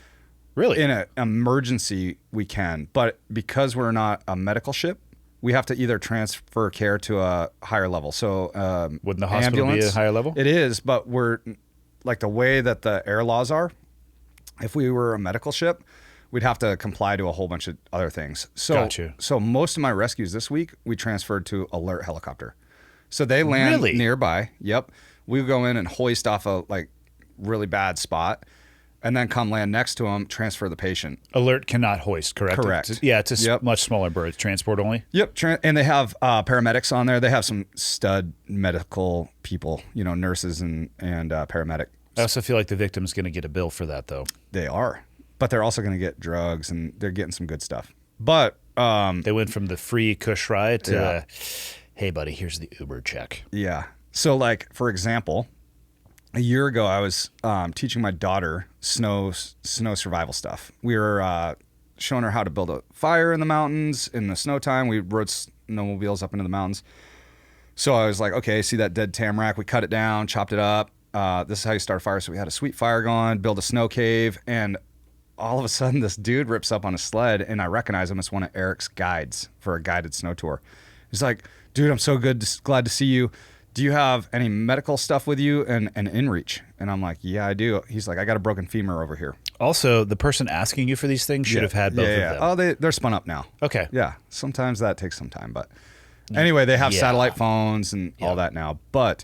Really? In an emergency, we can. But because we're not a medical ship, we have to either transfer care to a higher level. So wouldn't the hospital be at a higher level? It is, but we're like the way that the air laws are, if we were a medical ship, we'd have to comply to a whole bunch of other things. So, Gotcha. So most of my rescues this week, we transferred to alert helicopter. So they land nearby. Yep. We go in and hoist off a really bad spot and then come land next to them, transfer the patient. Alert cannot hoist, correct? Correct. It's a much smaller bird. Transport only? Yep. And they have paramedics on there. They have some stud medical people, nurses and paramedic. I also feel like the victim's going to get a bill for that, though. They are. But they're also going to get drugs, and they're getting some good stuff. But they went from the free Kush ride to, hey, buddy, here's the Uber check. Yeah. So, for example, a year ago, I was teaching my daughter snow survival stuff. We were showing her how to build a fire in the mountains in the snow time. We rode snowmobiles up into the mountains. So I was like, okay, see that dead tamarack? We cut it down, chopped it up. This is how you start a fire. So we had a sweet fire going, build a snow cave, and all of a sudden this dude rips up on a sled, and I recognize him as one of Eric's guides for a guided snow tour. He's like, dude, I'm so glad to see you. Do you have any medical stuff with you and inReach? And I'm like, yeah, I do. He's like, I got a broken femur over here. Also, the person asking you for these things should have had both of them. Oh, they're spun up now. Okay. Yeah. Sometimes that takes some time, but anyway, they have satellite phones and all that now. But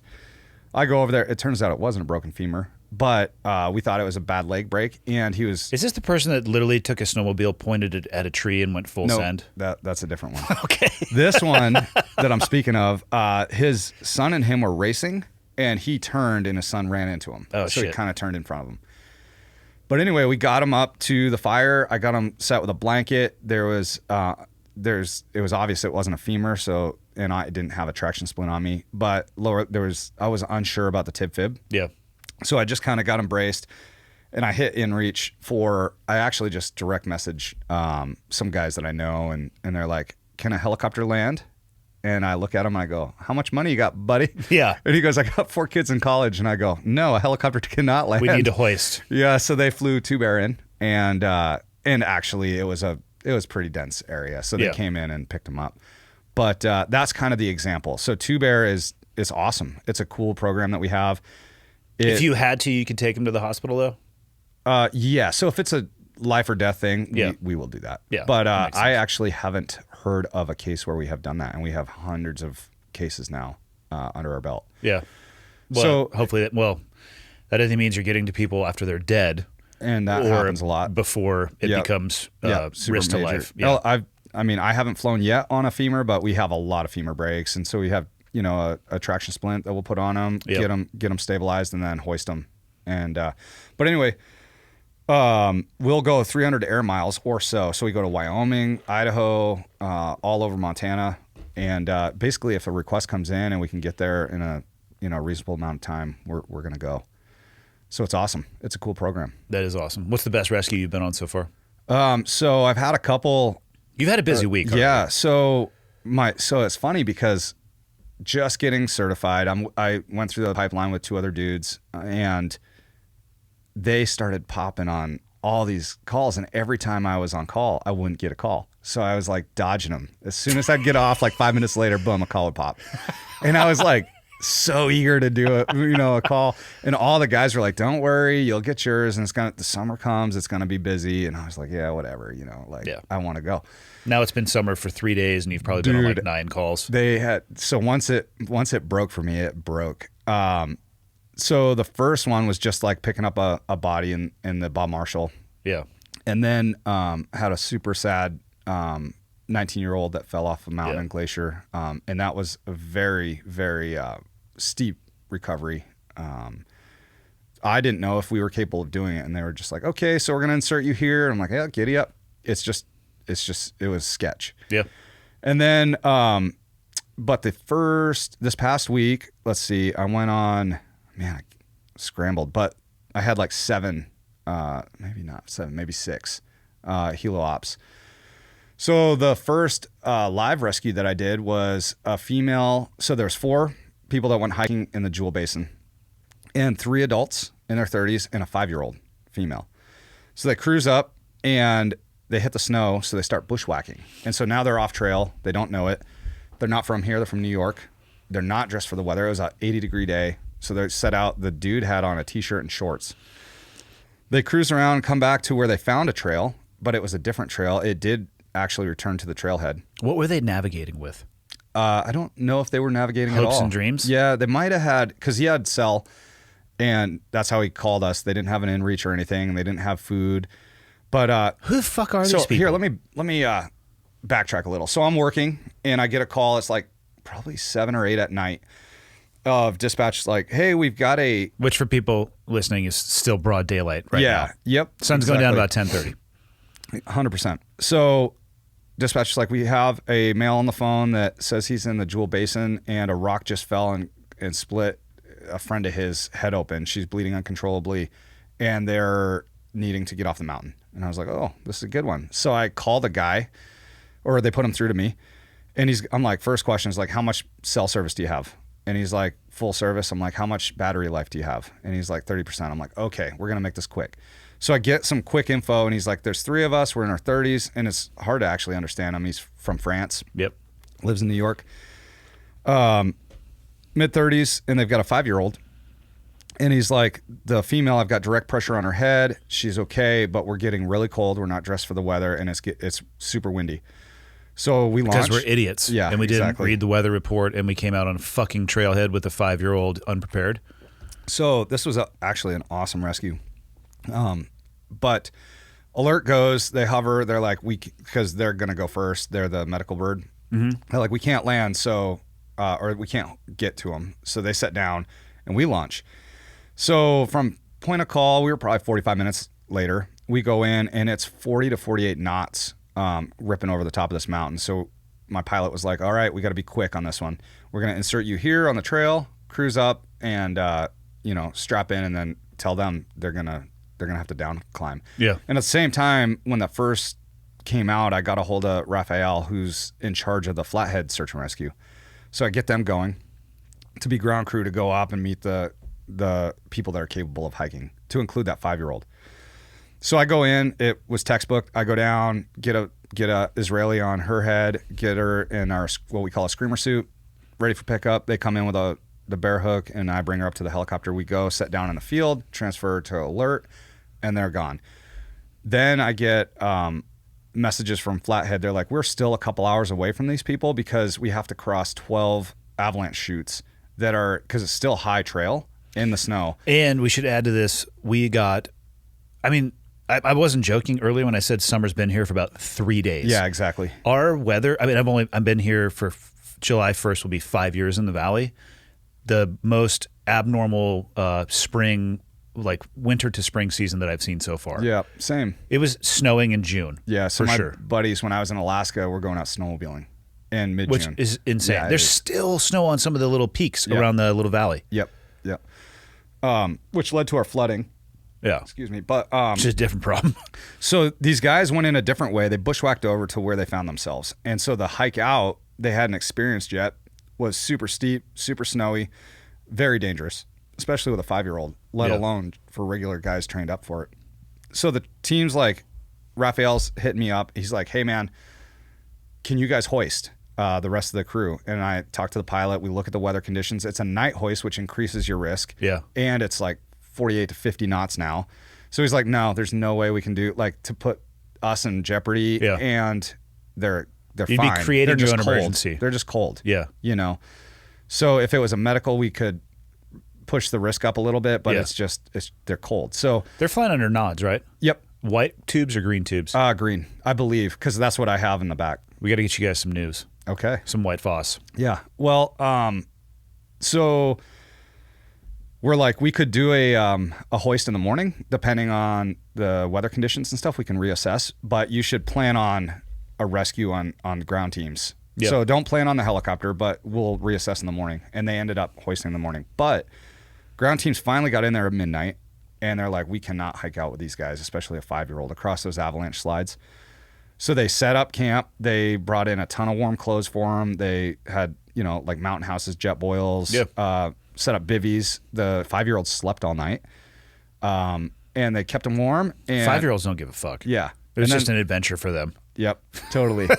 I go over there. It turns out it wasn't a broken femur, but we thought it was a bad leg break. And he was... Is this the person that literally took a snowmobile, pointed it at a tree, and went full send? That's a different one. Okay. This one that I'm speaking of, his son and him were racing, and he turned, and his son ran into him. Oh, so shit. he kind of turned in front of him. But anyway, we got him up to the fire. I got him set with a blanket. It was obvious it wasn't a femur, so, and I didn't have a traction splint on me, but I was unsure about the tib fib. Yeah. So I just kind of got him braced, and I hit inReach I actually just direct message some guys that I know, and they're like, can a helicopter land? And I look at him and I go, how much money you got, buddy? Yeah. And he goes, I got 4 kids in college. And I go, no, a helicopter cannot land. We need to hoist. Yeah. So they flew Two Bear in, and actually it was pretty dense area. So they came in and picked him up. But that's kind of the example. So Two Bear is awesome. It's a cool program that we have. If you had to, you could take him to the hospital, though? Yeah. So if it's a life or death thing, we will do that. Yeah. But I actually haven't heard of a case where we have done that, and we have hundreds of cases now under our belt. Yeah. Well, so hopefully that either means you're getting to people after they're dead, and that happens a lot before it becomes risk to life. Yeah. I haven't flown yet on a femur, but we have a lot of femur breaks, and so we have a traction splint that we'll put on them, get them stabilized, and then hoist them. And but anyway. We'll go 300 air miles or so. So we go to Wyoming, Idaho, all over Montana. And basically, if a request comes in and we can get there in a reasonable amount of time, we're going to go. So it's awesome. It's a cool program. That is awesome. What's the best rescue you've been on so far? So I've had a couple. You've had a busy week. Yeah. So it's funny because just getting certified, I went through the pipeline with 2 other dudes, and they started popping on all these calls, and every time I was on call, I wouldn't get a call. So I was like dodging them. As soon as I'd get off, like 5 minutes later, boom, a call would pop. And I was like so eager to do a call. And all the guys were like, don't worry, you'll get yours. And the summer comes, it's going to be busy. And I was like, yeah, whatever, I want to go. Now it's been summer for 3 days, and you've probably been on like 9 calls. So once it broke for me, it broke. So the first one was just like picking up a body in the Bob Marshall. Yeah. And then had a super sad 19-year-old that fell off a mountain in Glacier. And that was a very, very steep recovery. I didn't know if we were capable of doing it. And they were just like, okay, so we're going to insert you here. And I'm like, yeah, giddy up. It was sketch. Yeah. And then, but this past week, let's see, I went on... Man, I scrambled, but I had like 7, maybe not 7, maybe 6 helo ops. So the first live rescue that I did was a female. So there's 4 people that went hiking in the Jewel Basin, and 3 adults in their 30s and a 5-year-old female. So they cruise up and they hit the snow, so they start bushwhacking. And so now they're off trail. They don't know it. They're not from here. They're from New York. They're not dressed for the weather. It was an 80-degree day. So they set out, the dude had on a t-shirt and shorts. They cruise around, come back to where they found a trail, but it was a different trail. It did actually return to the trailhead. What were they navigating with? I don't know if they were navigating at all. Hopes and dreams? Yeah, they might have had, because he had cell, and that's how he called us. They didn't have an inReach or anything, and they didn't have food. But who the fuck are these people? Here, let me backtrack a little. So I'm working, and I get a call. It's like probably 7 or 8 at night. Of dispatch, like, hey, we've got a... Which for people listening is still broad daylight right now. Yeah, yep. Sun's going down about 10:30. 100%. So dispatch is like, we have a male on the phone that says he's in the Jewel Basin, and a rock just fell and split a friend of his head open. She's bleeding uncontrollably, and they're needing to get off the mountain. And I was like, oh, this is a good one. So I call the guy, or they put him through to me, and I'm like, first question is like, how much cell service do you have? And he's like, full service. I'm like, how much battery life do you have? And he's like, 30%. I'm like, okay, we're going to make this quick. So I get some quick info, and he's like, there's 3 of us. We're in our 30s, and it's hard to actually understand him. He's from France. Yep. Lives in New York. Mid-30s, and they've got a 5-year-old. And he's like, the female, I've got direct pressure on her head. She's okay, but we're getting really cold. We're not dressed for the weather, and it's super windy. So we launched. Because we're idiots. Yeah, and we exactly. didn't read the weather report, and we came out on a fucking trailhead with a 5-year-old unprepared. So this was actually an awesome rescue. But alert goes, they hover, they're like, because they're going to go first. They're the medical bird. Mm-hmm. They're like, we can't land, so, or we can't get to them. So they set down, and we launch. So from point of call, we were probably 45 minutes later. We go in, and it's 40 to 48 knots ripping over the top of this mountain. So my pilot was like, all right, we got to be quick on this one. We're going to insert you here on the trail, cruise up, and strap in, and then tell them they're gonna have to down climb. Yeah. And at the same time, when that first came out, I got a hold of Raphael, who's in charge of the Flathead search and rescue. So I get them going to be ground crew to go up and meet the people that are capable of hiking, to include that 5-year-old. So I go in, it was textbook. I go down, get a Israeli on her head, get her in our, what we call a screamer suit, ready for pickup. They come in with the bear hook, and I bring her up to the helicopter. We go, set down in the field, transfer to alert, and they're gone. Then I get messages from Flathead. They're like, we're still a couple hours away from these people because we have to cross 12 avalanche chutes that are, because it's still high trail in the snow. And we should add to this, I wasn't joking earlier when I said summer's been here for about 3 days. Yeah, exactly. Our weather, I've been here for July 1st will be 5 years in the valley. The most abnormal spring, like winter to spring season that I've seen so far. Yeah, same. It was snowing in June. Yeah, so for my sure. buddies, when I was in Alaska, were going out snowmobiling in mid-June. Which is insane. Yeah, There's still snow on some of the little peaks Yep. around the little valley. Yep. Which led to our flooding. Yeah. Excuse me. But It's just a different problem. so these guys went in a different way. They bushwhacked over to where they found themselves. And so the hike out, they hadn't experienced yet, was super steep, super snowy, very dangerous, especially with a 5-year-old, let alone for regular guys trained up for it. So the team's like, Raphael's hitting me up. He's like, hey, man, can you guys hoist the rest of the crew? And I talk to the pilot. We look at the weather conditions. It's a night hoist, which increases your risk. Yeah. And it's like 48 to 50 knots now. So he's like, no, there's no way we can do, like, to put us in jeopardy. Yeah. And they're You'd fine. be creating They're just your own cold. emergency. They're just cold. Yeah. So if it was a medical, we could push the risk up a little bit, but they're cold. So They're flying under nods, right? Yep. White tubes or green tubes? Green, I believe, because that's what I have in the back. We got to get you guys some news. Okay. Some white Foss. Yeah. Well, so we're like, we could do a hoist in the morning, depending on the weather conditions and stuff. We can reassess, but you should plan on a rescue on ground teams. Yep. So don't plan on the helicopter, but we'll reassess in the morning. And they ended up hoisting in the morning. But ground teams finally got in there at midnight, and they're like, we cannot hike out with these guys, especially a 5-year-old, across those avalanche slides. So they set up camp. They brought in a ton of warm clothes for them. They had, like mountain houses, jet boils, set up bivvies. The 5-year-old slept all night, and they kept them warm. And 5-year-olds don't give a fuck. Yeah. It was just an adventure for them. Yep, totally.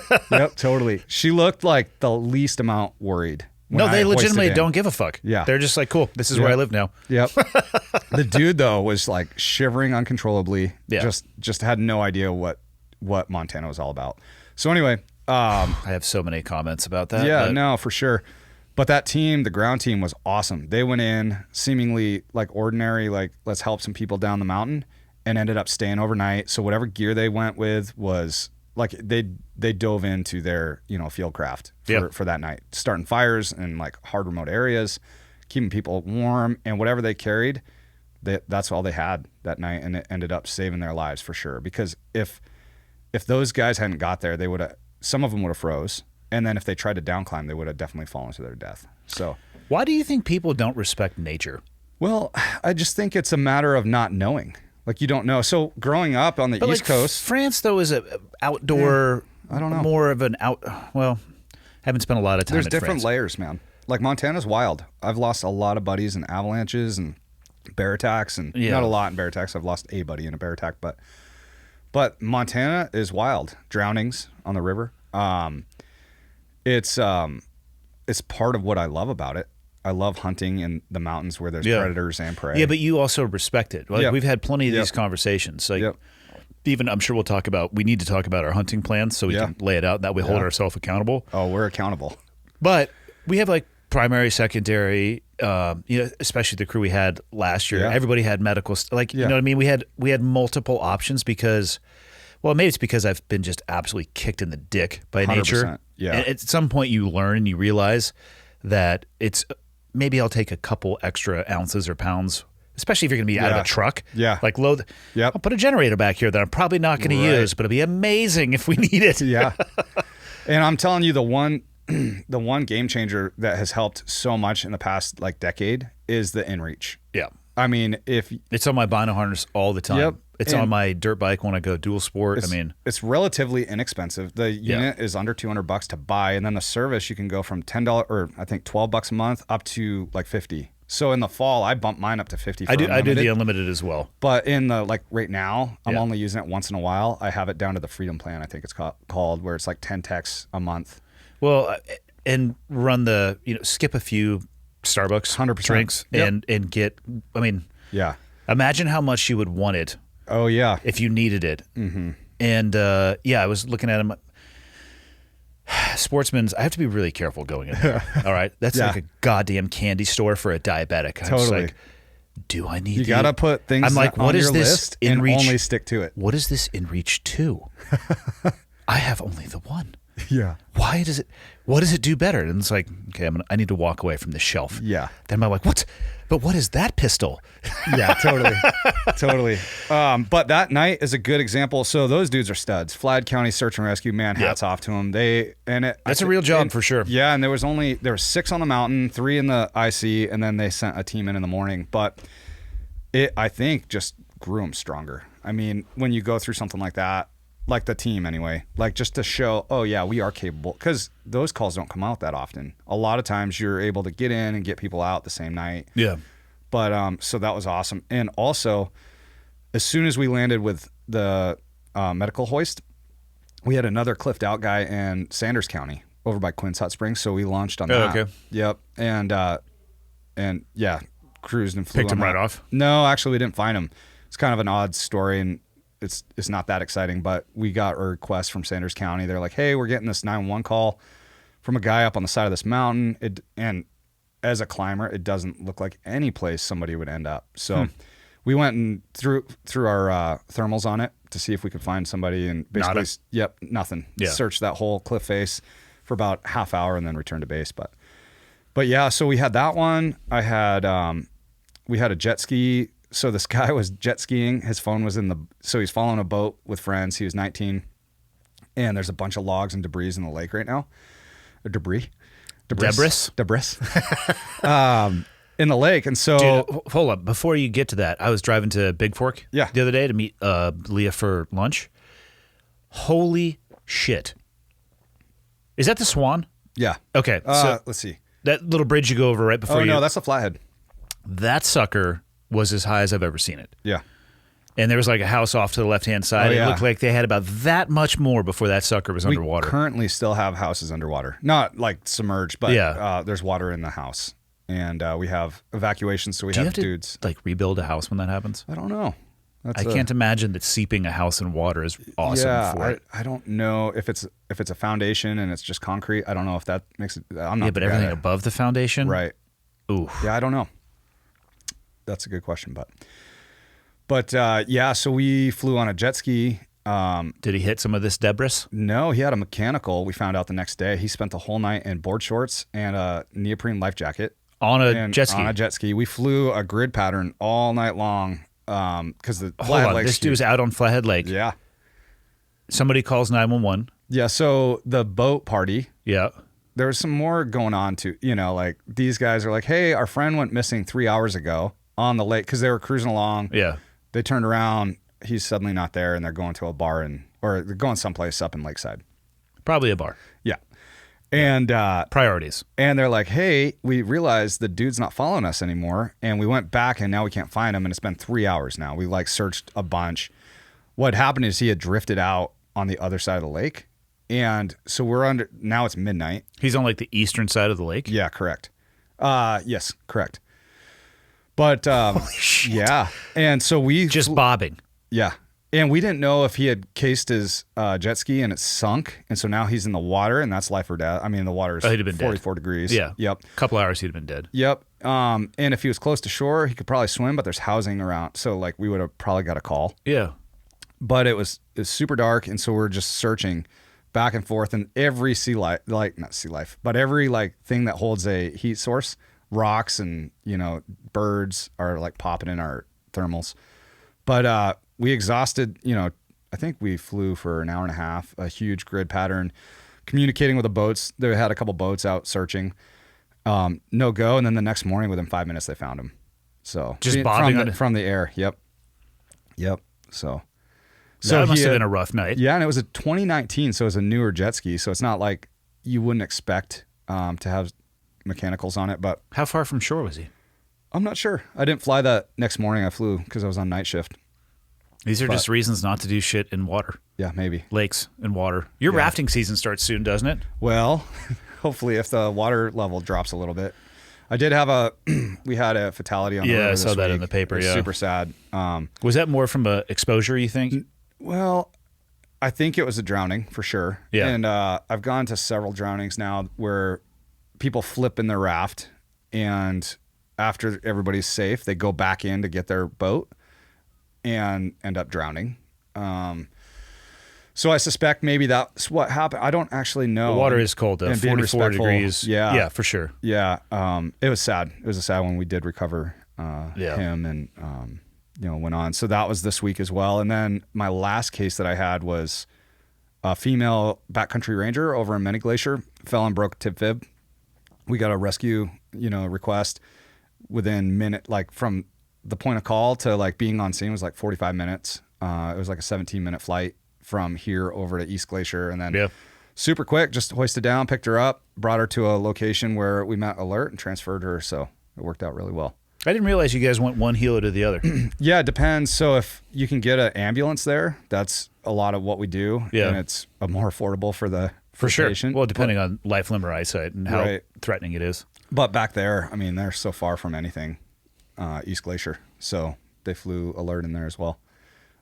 Totally. She looked like the least amount worried. No, they legitimately don't give a fuck. Yeah. They're just like, cool, this is where I live now. Yep. The dude, though, was like shivering uncontrollably. Yeah. Just had no idea what Montana was all about. So anyway. I have so many comments about that. Yeah, no, for sure. But that team, the ground team, was awesome. They went in seemingly like ordinary, like, let's help some people down the mountain, and ended up staying overnight. So whatever gear they went with was... like they dove into their field craft for that night, starting fires in like hard remote areas, keeping people warm, and whatever they carried, that's all they had that night, and it ended up saving their lives for sure. Because if those guys hadn't got there, some of them would have froze, and then if they tried to down climb, they would have definitely fallen to their death. So Why do you think people don't respect nature? Well, I just think it's a matter of not knowing. Like, you don't know. So growing up on the East Coast, France though is a outdoor. I don't know. More of an out. Well, haven't spent a lot of time. There's in different France. layers, man. Like Montana's wild. I've lost a lot of buddies in avalanches and bear attacks, and not a lot in bear attacks. I've lost a buddy in a bear attack, but Montana is wild. Drownings on the river. It's part of what I love about it. I love hunting in the mountains where there's predators and prey. Yeah, but you also respect it. Like, we've had plenty of these conversations. Like, Yep. even I'm sure we need to talk about our hunting plans so we can lay it out. That we hold ourselves accountable. Oh, we're accountable. But we have like primary, secondary, especially the crew we had last year. Yeah. Everybody had medical, you know what I mean? We had multiple options because, well, maybe it's because I've been just absolutely kicked in the dick by 100%. nature. Yeah. And at some point you learn and you realize that maybe I'll take a couple extra ounces or pounds, especially if you're going to be out of a truck. Yeah. Like load. Yep. I'll put a generator back here that I'm probably not going to use, but it'll be amazing if we need it. Yeah. And I'm telling you, the one game changer that has helped so much in the past like decade is the inReach. Yeah. I mean, if it's on my bino harness all the time. Yep. It's on my dirt bike when I go dual sport. It's relatively inexpensive. The unit is under $200 to buy, and then the service you can go from $10 or I think $12 a month up to like $50. So in the fall, I bump mine up to $50. I do the unlimited as well. But in the like right now, I'm only using it once in a while. I have it down to the Freedom Plan, I think it's called, where it's like 10 texts a month. Well, and run the skip a few Starbucks 100% drinks and get. I mean, imagine how much you would want it. Oh yeah, if you needed it. Mm-hmm. And I was looking at him. Sportsman's. I have to be really careful going in there. All right, that's like a goddamn candy store for a diabetic. I'm just like, do I need? You gotta put things. I'm like, what is this list and only stick to it. What is this inReach 2? I have only the one. Yeah. Why does it? What does it do better? And it's like, okay, I need to walk away from the shelf. Yeah. Then I'm like, what? But what is that pistol? Yeah, totally. But that night is a good example. So those dudes are studs. Flathead County Search and Rescue, man, hats off to them. That's a real job for sure. Yeah, and there were 6 on the mountain, 3 in the IC, and then they sent a team in the morning. But it, I think, just grew them stronger. I mean, when you go through something like that, like the team anyway, like just to show, oh yeah, we are capable, because those calls don't come out that often. A lot of times you're able to get in and get people out the same night. Yeah. But so that was awesome. And also, as soon as we landed with the medical hoist, we had another cliffed out guy in Sanders County over by Quinn's Hot Springs. So we launched on that. Okay. Yep. And yeah, cruised and flew. Picked him right off? No, actually we didn't find him. It's kind of an odd story, and it's not that exciting, but we got a request from Sanders County. They're like, hey, we're getting this 911 call from a guy up on the side of this mountain. And as a climber, it doesn't look like any place somebody would end up. So we went and threw our thermals on it to see if we could find somebody, and basically, nothing. Yeah. Searched that whole cliff face for about half hour and then returned to base. But yeah, so we had that one. We had a jet ski. So this guy was jet skiing. His phone was so he's following a boat with friends. He was 19, and there's a bunch of logs and debris in the lake right now. Debris. In the lake. And so, dude, hold up. Before you get to that, I was driving to Big Fork the other day to meet Leah for lunch. Holy shit. Is that the Swan? Yeah. Okay. So let's see. That little bridge you go over right before no, that's the Flathead. That sucker was as high as I've ever seen it. Yeah. And there was like a house off to the left-hand side. Yeah. It looked like they had about that much more before that sucker was underwater. We currently still have houses underwater. Not like submerged, but there's water in the house. And we have evacuations, so we have dudes. To, like, rebuild a house when that happens? I don't know. I can't imagine that seeping a house in water is awesome for it. I don't know if it's a foundation and it's just concrete. I don't know if that makes it. I'm not. Yeah, but everything above the foundation? Right. Ooh. Yeah, I don't know. That's a good question, but yeah, so we flew on a jet ski. Did he hit some of this debris? No, he had a mechanical. We found out the next day. He spent the whole night in board shorts and a neoprene life jacket. On a jet ski? On a jet ski. We flew a grid pattern all night long because the Flathead Lake. This dude was out on Flathead Lake. Yeah. Somebody calls 911. Yeah, so the boat party. Yeah. there was some more going on too. You know, like these guys are like, hey, our friend went missing 3 hours ago on the lake because they were cruising along. Yeah. They turned around. He's suddenly not there, and they're going to a bar or they're going someplace up in Lakeside. Probably a bar. Yeah. And priorities. And they're like, hey, we realized the dude's not following us anymore. And we went back and now we can't find him. And it's been 3 hours now. We like searched a bunch. What happened is he had drifted out on the other side of the lake. And so now it's midnight. He's on like the eastern side of the lake? Yeah, correct. Yes, correct. But holy shit. Yeah. And so we just bobbing. Yeah. And we didn't know if he had cased his jet ski and it sunk. And so now he's in the water and that's life or death. I mean, the water is he'd have been 44 dead. degrees. Yeah. Yep. A couple hours he'd have been dead. Yep. And if he was close to shore, he could probably swim, but there's housing around. So like we would have probably got a call. Yeah. But it was super dark. And so we're just searching back and forth, and every sea life, like not sea life, but every like thing that holds a heat source, rocks and, you know, birds are like popping in our thermals. But we exhausted, you know, I think we flew for an hour and a half, a huge grid pattern, communicating with the boats. They had a couple boats out searching. No go. And then the next morning, within 5 minutes, they found him. So just bobbing from the air. Yep. So that must have been a rough night. Yeah, and it was a 2019, so it was a newer jet ski. So it's not like you wouldn't expect to have mechanicals on it. But how far from shore was he? I'm not sure. I didn't fly that next morning. I flew because I was on night shift. These are just reasons not to do shit in water. Yeah, maybe. Lakes and water. Your rafting season starts soon, doesn't it? Well, hopefully if the water level drops a little bit. I did have we had a fatality on the river. Yeah, I this saw that week. in the paper, It was yeah. super sad. Was that more from a exposure, you think? Well, I think it was a drowning for sure. Yeah. And I've gone to several drownings now where people flip in their raft, and after everybody's safe, they go back in to get their boat and end up drowning. So I suspect maybe that's what happened. I don't actually know. The water is cold, though. And being 44 respectful. degrees. Yeah, for sure. Yeah. It was sad. It was a sad one. We did recover him and, went on. So that was this week as well. And then my last case that I had was a female backcountry ranger over in Many Glacier, fell and broke tib fib. We got a rescue, request within minute, like from the point of call to like being on scene was like 45 minutes. It was like a 17-minute flight from here over to East Glacier, and then super quick, just hoisted down, picked her up, brought her to a location where we met alert and transferred her. So it worked out really well. I didn't realize you guys went one healer to the other. Yeah, it depends. So if you can get an ambulance there, that's a lot of what we do. Yeah. And it's more affordable for the sure. patient. Well, depending on life, limb, or eyesight and how threatening it is. But back there, I mean, they're so far from anything, East Glacier. So they flew alert in there as well,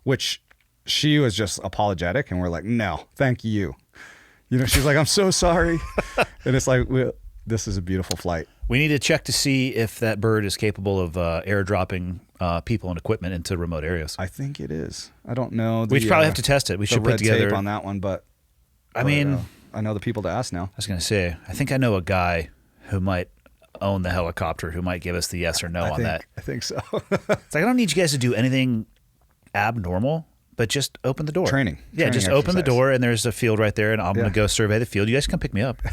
which she was just apologetic. And we're like, no, thank you. She's like, I'm so sorry. And it's like, this is a beautiful flight. We need to check to see if that bird is capable of airdropping people and equipment into remote areas. I think it is. I don't know. We probably have to test it. We should put together tape on that one, but I mean, I know the people to ask now. I was going to say, I think I know a guy who might own the helicopter who might give us the yes or no on that. I think so. It's like, I don't need you guys to do anything abnormal, but just open the door. Training. Yeah, just open the door, and there's a field right there, and I'm going to go survey the field. You guys come pick me up.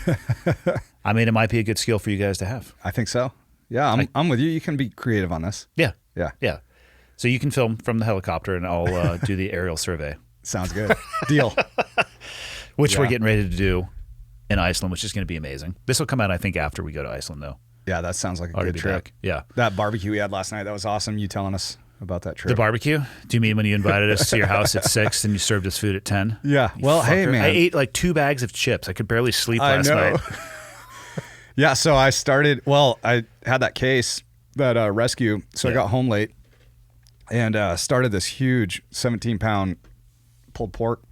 I mean, it might be a good skill for you guys to have. I think so. Yeah, I'm with you. You can be creative on this. Yeah. Yeah. Yeah. So you can film from the helicopter, and I'll do the aerial survey. Sounds good. Deal. Which we're getting ready to do in Iceland, which is going to be amazing. This will come out, I think, after we go to Iceland, though. Yeah, that sounds like a good trip. Back. Yeah. That barbecue we had last night, that was awesome. You telling us about that trip. The barbecue? Do you mean when you invited us to your house at 6 and you served us food at 10? Yeah. Well, hey, man. I ate like 2 bags of chips. I could barely sleep last night. Yeah, so I had that case, that rescue, so I got home late and started this huge 17-pound pulled pork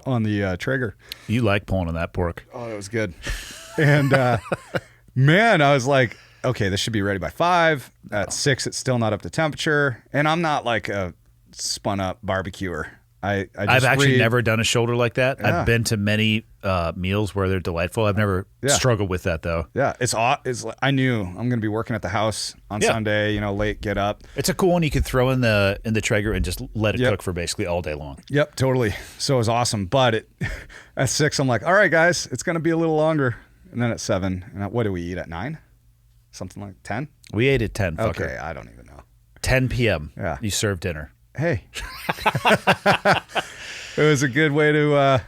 on the Traeger. You like pulling on that pork. Oh, it was good. And man, I was like, okay, this should be ready by 5. At 6, it's still not up to temperature. And I'm not like a spun up barbecuer. I've actually never done a shoulder like that. Yeah. I've been to many meals where they're delightful. I've never struggled with that though. Yeah, it's I knew I'm going to be working at the house on Sunday. Late, get up. It's a cool one you could throw in the Traeger and just let it cook for basically all day long. Yep, totally. So it was awesome. But at 6, I'm like, all right, guys, it's going to be a little longer. and then at 7. And what do we eat at 9? Something like 10? We ate at 10, fucker. Okay, I don't even know. 10 p.m. Yeah. You served dinner. Hey. It was a good way to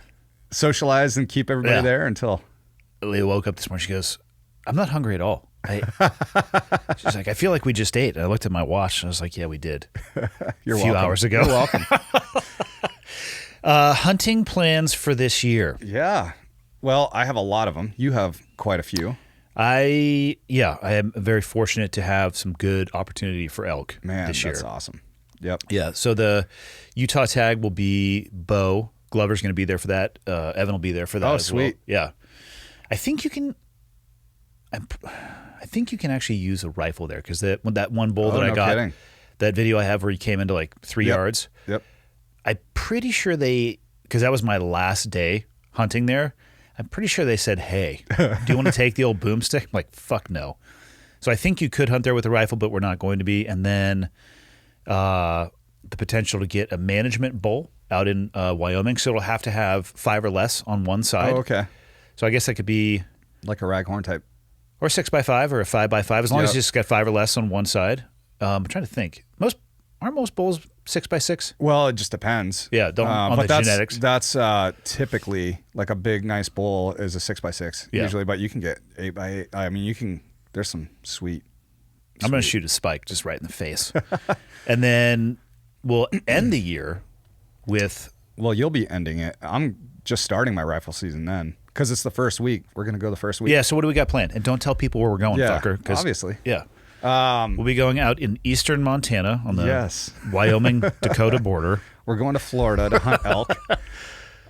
socialize and keep everybody there until... Leah woke up this morning. She goes, I'm not hungry at all. She's like, I feel like we just ate. And I looked at my watch and I was like, yeah, we did. You're a few welcome. hours ago. You're welcome. Hunting plans for this year. Yeah. Well, I have a lot of them. You have quite a few. I am very fortunate to have some good opportunity for elk this year. That's awesome. Yep. Yeah. So the Utah tag will be Bo. Glover's going to be there for that. Evan will be there for that as sweet. well. Yeah. I think you can actually use a rifle there because that one bull that I got, kidding. that video I have where he came into like 3 yards. Yep. I'm pretty sure because that was my last day hunting there. I'm pretty sure they said, hey, do you want to take the old boomstick? I'm like, fuck no. So I think you could hunt there with a rifle, but we're not going to be. And then the potential to get a management bull out in Wyoming. So it'll have to have 5 or less on one side. Oh, okay. So I guess that could be... Like a raghorn type. Or 6x5 or a 5x5, as long as you just got 5 or less on one side. I'm trying to think. Aren't most bulls 6x6? Well, it just depends. Yeah, on but the genetics. That's typically like a big, nice bull is a 6x6 usually, but you can get 8x8. I mean, there's some sweet. I'm going to shoot a spike just right in the face. And then we'll end the year with... Well, you'll be ending it. I'm just starting my rifle season then. Because it's the first week. We're going to go the first week. Yeah, so what do we got planned? And don't tell people where we're going, fucker. Obviously. Yeah. We'll be going out in eastern Montana on the Wyoming-Dakota border. We're going to Florida to hunt elk.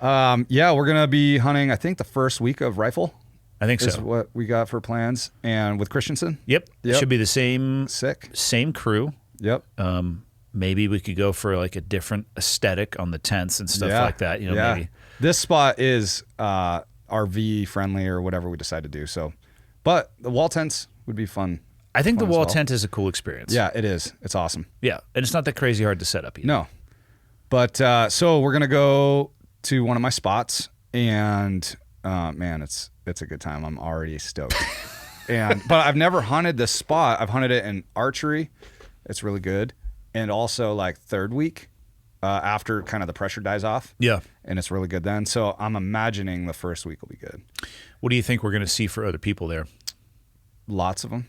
We're going to be hunting, I think, the first week of rifle. I think is so. what we got for plans. And with Christensen. Yep. It should be the same crew. Yep. Maybe we could go for like a different aesthetic on the tents and stuff like that. Maybe. This spot is... RV friendly or whatever we decide to do. So, but the wall tents would be fun. I think the wall tent is a cool experience. Yeah, it is. It's awesome. Yeah, and it's not that crazy hard to set up either. No, but so we're gonna go to one of my spots, and man, it's a good time. I'm already stoked. But I've never hunted this spot. I've hunted it in archery. It's really good, and also like third week. After kind of the pressure dies off. Yeah. And it's really good then. So I'm imagining the first week will be good. What do you think we're going to see for other people there? Lots of them.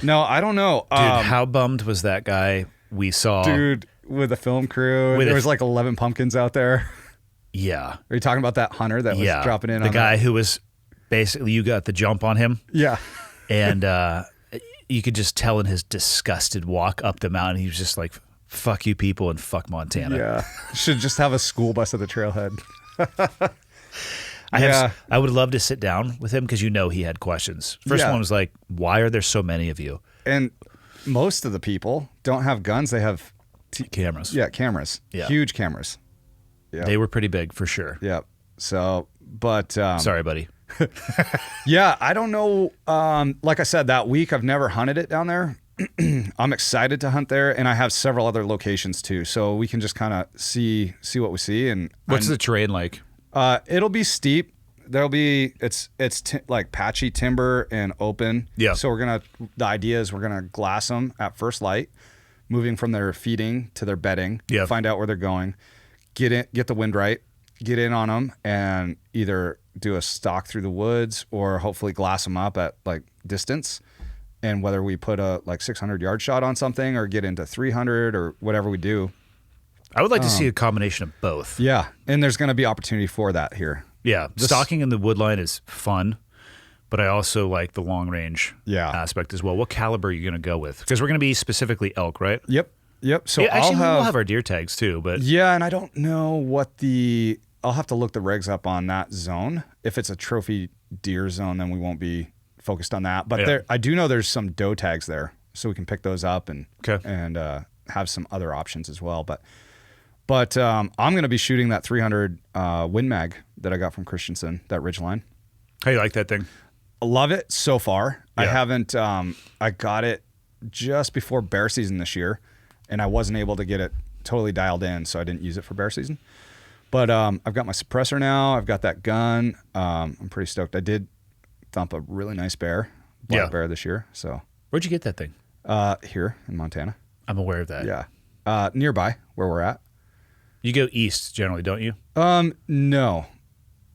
No, I don't know. Dude, how bummed was that guy we saw? Dude, with a film crew. There was like 11 pumpkins out there. Yeah. Are you talking about that hunter that was dropping in? The guy who was basically, you got the jump on him. Yeah. And you could just tell in his disgusted walk up the mountain, he was just like... Fuck you people and fuck Montana. Yeah. Should just have a school bus at the trailhead. I would love to sit down with him because he had questions. First one was like, why are there so many of you? And most of the people don't have guns. They have cameras. Yeah, cameras. Yeah. Huge cameras. Yeah. They were pretty big for sure. Yeah. So, but... sorry, buddy. Yeah, I don't know. Like I said, that week I've never hunted it down there. I'm excited to hunt there, and I have several other locations too, so we can just kind of see what we see. And what's the terrain like? It'll be steep. There'll be like patchy timber and open. Yeah. So the idea is we're gonna glass them at first light, moving from their feeding to their bedding. Yeah. Find out where they're going, get the wind right, get in on them, and either do a stalk through the woods or hopefully glass them up at like distance. And whether we put a like 600-yard shot on something or get into 300 or whatever we do. I would like to see a combination of both. Yeah. And there's going to be opportunity for that here. Yeah. Stalking in the woodline is fun, but I also like the long range aspect as well. What caliber are you going to go with? Because we're going to be specifically elk, right? Yep. So actually, we'll have our deer tags too. But yeah, and I don't know I'll have to look the regs up on that zone. If it's a trophy deer zone, then we won't be focused on that, but I do know there's some doe tags there, so we can pick those up and have some other options as well. But I'm going to be shooting that 300 Win Mag that I got from Christensen, that Ridgeline. How you like that thing? I love it so far. Yeah. I haven't. I got it just before bear season this year, and I wasn't able to get it totally dialed in, so I didn't use it for bear season. But I've got my suppressor now. I've got that gun. I'm pretty stoked. I did thump a really nice black bear this year. So Where'd you get that thing? here in Montana. I'm aware of that. Yeah. Nearby where we're at. You go east generally, don't you? No.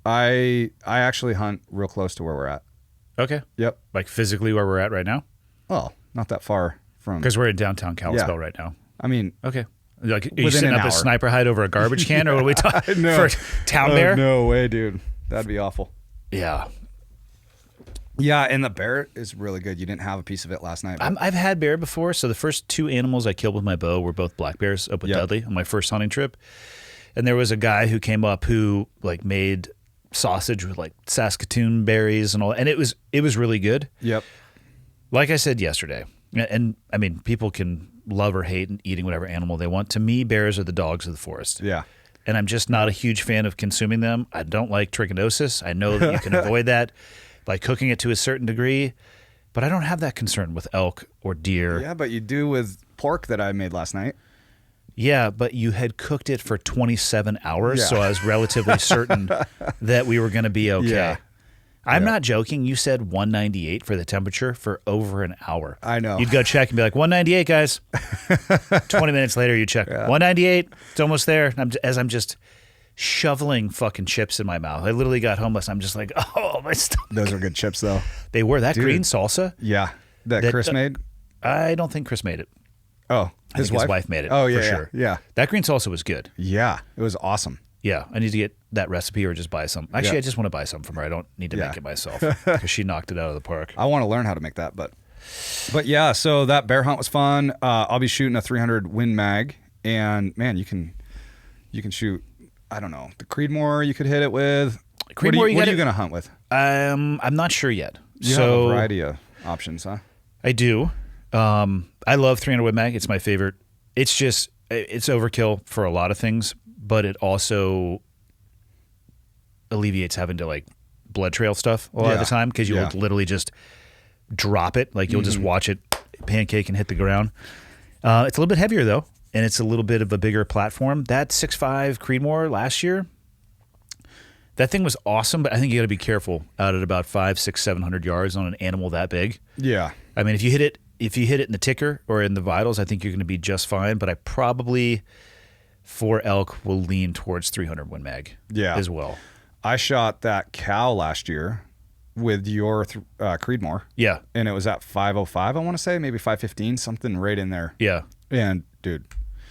I actually hunt real close to where we're at. Okay. Yep. Like physically where we're at right now? Well, not that far from. Because we're in downtown Kalispell right now. I mean, Okay. Like, are you Within setting an up a hour. sniper hide over a garbage can, or what are we talking No. for town bear? no way, dude. That'd be awful. Yeah. Yeah, and the bear is really good. You didn't have a piece of it last night. but- I've had bear before. So the first 2 animals I killed with my bow were both black bears up with Yep. Dudley on my first hunting trip. And there was a guy who came up who like made sausage with like Saskatoon berries and all, and it was really good. Yep. Like I said yesterday, and I mean, people can love or hate eating whatever animal they want. To me, bears are the dogs of the forest. Yeah. And I'm just not a huge fan of consuming them. I don't like trichinosis. I know that you can avoid that by cooking it to a certain degree, but I don't have that concern with elk or deer. Yeah, but you do with pork that I made last night. Yeah, but you had cooked it for 27 hours, Yeah. so I was relatively certain that we were going to be okay. Yeah. I'm not joking. You said 198 for the temperature for over an hour. I know. You'd go check and be like, 198, guys. 20 minutes later, you check, 198. It's almost there. And as I'm just shoveling fucking chips in my mouth. I literally got home last. I'm just like, oh, my stomach. Those are good chips, though. They were. That Dude. green salsa, Yeah. That Chris made? I don't think Chris made it. Oh, I think his wife made it. Oh, yeah. for sure. Yeah. That green salsa was good. Yeah. It was awesome. Yeah, I need to get that recipe or just buy some. Actually, Yeah. I just want to buy some from her. I don't need to Yeah. make it myself because she knocked it out of the park. I want to learn how to make that, but yeah. So that bear hunt was fun. I'll be shooting a 300 Win Mag, and man, you can shoot. I don't know, the Creedmoor you could hit it with. Creedmoor, what are you going to hunt with? I'm not sure yet. You have a variety of options, huh? I do. I love 300 Win Mag. It's my favorite. It's just it's overkill for a lot of things, but it also alleviates having to like blood trail stuff a lot of the time because you'll literally just drop it. Like you'll just watch it pancake and hit the ground. It's a little bit heavier though, and it's a little bit of a bigger platform. That 6.5 Creedmoor last year, that thing was awesome, but I think you got to be careful out at about 500, 600, 700 yards on an animal that big. Yeah. I mean, if you hit it in the ticker or in the vitals, I think you're going to be just fine. But I probably for elk will lean towards 300 Win Mag as well. I shot that cow last year with your Creedmoor. Yeah. And it was at 505, I want to say, maybe 515, something right in there. Yeah. And dude,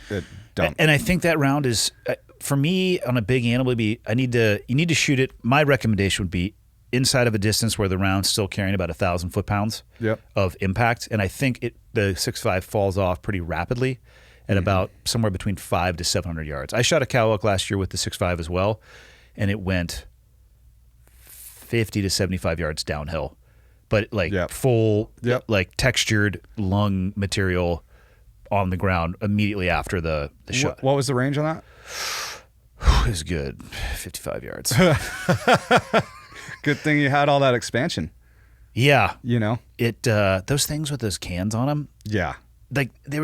it dumped. And I think that round is for me on a big animal. You need to shoot it. My recommendation would be inside of a distance where the round's still carrying about 1,000 foot-pounds of impact. And I think the 6.5 falls off pretty rapidly at about somewhere between 500 to 700 yards. I shot a cow elk last year with the 6.5 as well, and it went 50 to 75 yards downhill. But like full, like textured lung material on the ground immediately after the shot. What was the range on that? It was good. 55 yards. Good thing you had all that expansion. Yeah. You know? Those things with those cans on them. Yeah. Like it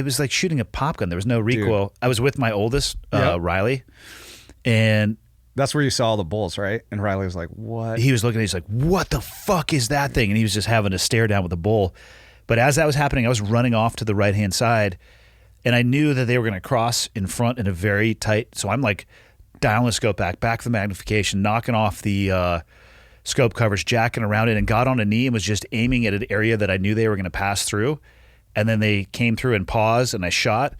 was like shooting a pop gun. There was no recoil. Dude. I was with my oldest, Riley, and that's where you saw all the bulls, right? And Riley was like, what? He was looking at it, he's like, what the fuck is that thing? And he was just having to stare down with the bull. But as that was happening, I was running off to the right-hand side, and I knew that they were going to cross in front in a very tight, so I'm like dialing the scope back the magnification, knocking off the scope covers, jacking around it, and got on a knee and was just aiming at an area that I knew they were going to pass through. And then they came through and paused, and I shot.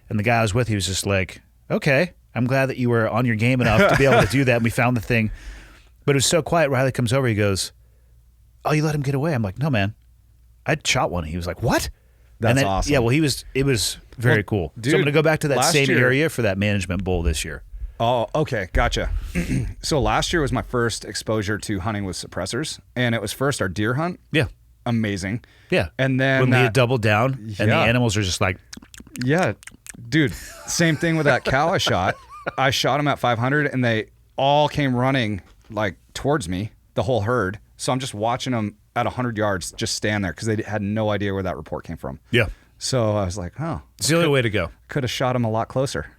And the guy I was with, he was just like, okay, I'm glad that you were on your game enough to be able to do that. And we found the thing. But it was so quiet. Riley comes over. He goes, oh, you let him get away? I'm like, no, man. I shot one. He was like, what? That's awesome. Yeah, well, it was very cool. Dude, so I'm going to go back to that same year, area for that management bull this year. Oh, okay. Gotcha. So last year was my first exposure to hunting with suppressors. And it was first our deer hunt. Yeah. Amazing. Yeah. And then when Leah doubled down and the animals are just like, yeah, dude, same thing with that cow I shot. I shot them at 500 and they all came running like towards me, the whole herd. So I'm just watching them at 100 yards just stand there because they had no idea where that report came from. Yeah. So I was like, oh, it's the only way to go. Could have shot them a lot closer.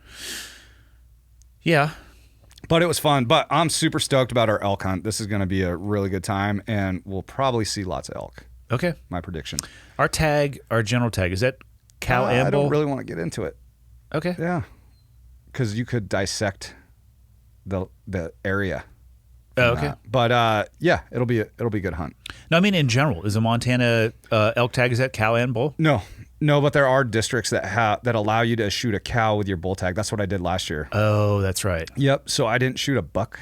Yeah. But it was fun. But I'm super stoked about our elk hunt. This is going to be a really good time, and we'll probably see lots of elk. Okay. My prediction. Our general tag, is that cow and I bull? don't really want to get into it. Okay. Yeah. Because you could dissect the area. Oh, okay. But yeah, it'll be a good hunt. No, I mean in general, is a Montana elk tag, is that cow and bull? No, but there are districts that allow you to shoot a cow with your bull tag. That's what I did last year. Oh, that's right. Yep. So I didn't shoot a buck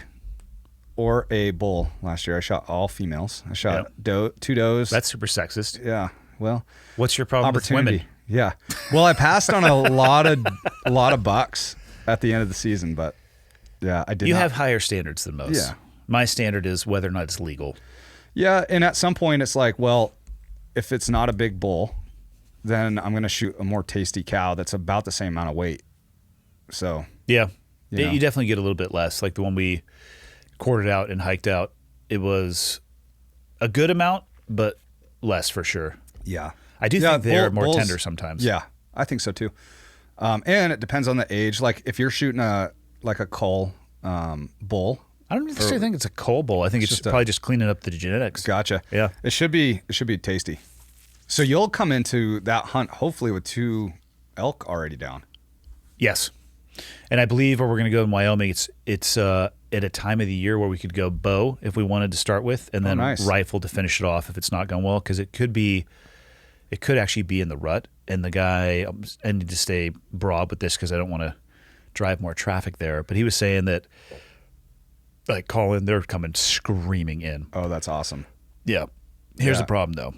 or a bull last year. I shot all females. I shot two does. That's super sexist. Yeah. Well, what's your problem with women? Yeah. Well, I passed on a lot of bucks at the end of the season, but yeah, I did. You have higher standards than most. Yeah. My standard is whether or not it's legal. Yeah, and at some point it's like, well, if it's not a big bull, then I'm going to shoot a more tasty cow that's about the same amount of weight. So yeah, you know. You definitely get a little bit less. Like the one we quartered out and hiked out, it was a good amount, but less for sure. Yeah, I do think they're more tender sometimes. Yeah, I think so too. And it depends on the age. Like if you're shooting a cull bull. I don't necessarily think it's a cull bull. I think it's probably just cleaning up the genetics. Gotcha. Yeah. It should be tasty. So you'll come into that hunt hopefully with 2 elk already down. Yes. And I believe where we're going to go in Wyoming, it's at a time of the year where we could go bow if we wanted to start with, and then rifle to finish it off if it's not going well, because it could actually be in the rut. And the guy, I need to stay broad with this because I don't want to drive more traffic there, but he was saying that like Colin, they're coming screaming in. Oh, that's awesome. Yeah. Here's the problem though.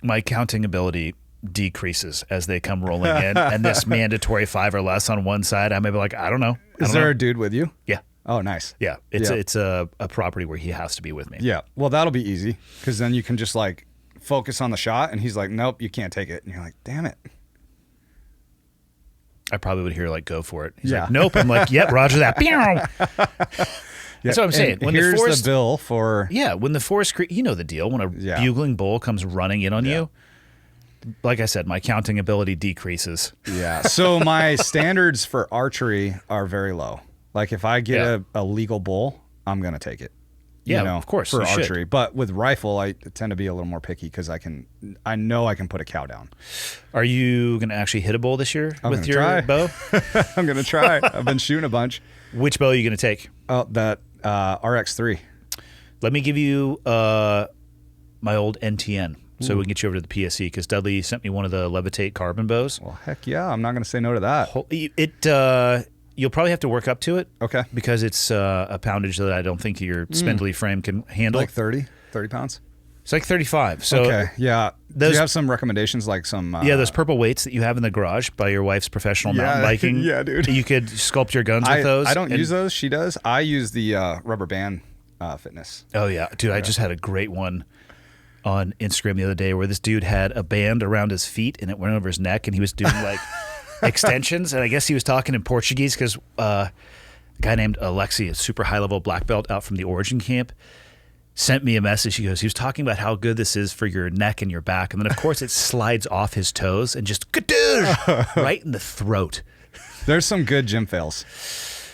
My counting ability decreases as they come rolling in, and this mandatory 5 or less on one side, I may be like, I don't know. Is there a dude with you? Yeah. Oh, nice. Yeah. It's a property where he has to be with me. Yeah. Well, that'll be easy because then you can just like focus on the shot, and he's like, nope, you can't take it. And you're like, damn it. I probably would hear like, go for it. He's like, nope. I'm like, yep, roger that. That's what I'm saying. When here's the bill for... Yeah, when the forest... You know the deal. When a bugling bull comes running in on you, like I said, my counting ability decreases. Yeah. So my standards for archery are very low. Like if I get a legal bull, I'm going to take it. Yeah, you know, of course. For archery. But with rifle, I tend to be a little more picky because I know I can put a cow down. Are you going to actually hit a bull this year with your bow? I'm going to try. I've been shooting a bunch. Which bow are you going to take? Oh, that RX3. Let me give you my old NTN so we can get you over to the PSE, because Dudley sent me one of the Levitate carbon bows. Well, heck yeah. I'm not going to say no to that. You'll probably have to work up to it. Okay. Because it's a poundage that I don't think your spindly frame can handle. Like 30 pounds? It's like 35. So okay, yeah. Do you have some recommendations, like some... those purple weights that you have in the garage by your wife's professional mountain biking. Yeah, dude. You could sculpt your guns with those. I don't use those. She does. I use the rubber band fitness. Oh, yeah. Dude, I just had a great one on Instagram the other day where this dude had a band around his feet and it went over his neck, and he was doing like extensions. And I guess he was talking in Portuguese because a guy named Alexi, a super high-level black belt out from the Origin camp, sent me a message. He goes, he was talking about how good this is for your neck and your back. And then, of course, it slides off his toes and just right in the throat. There's some good gym fails.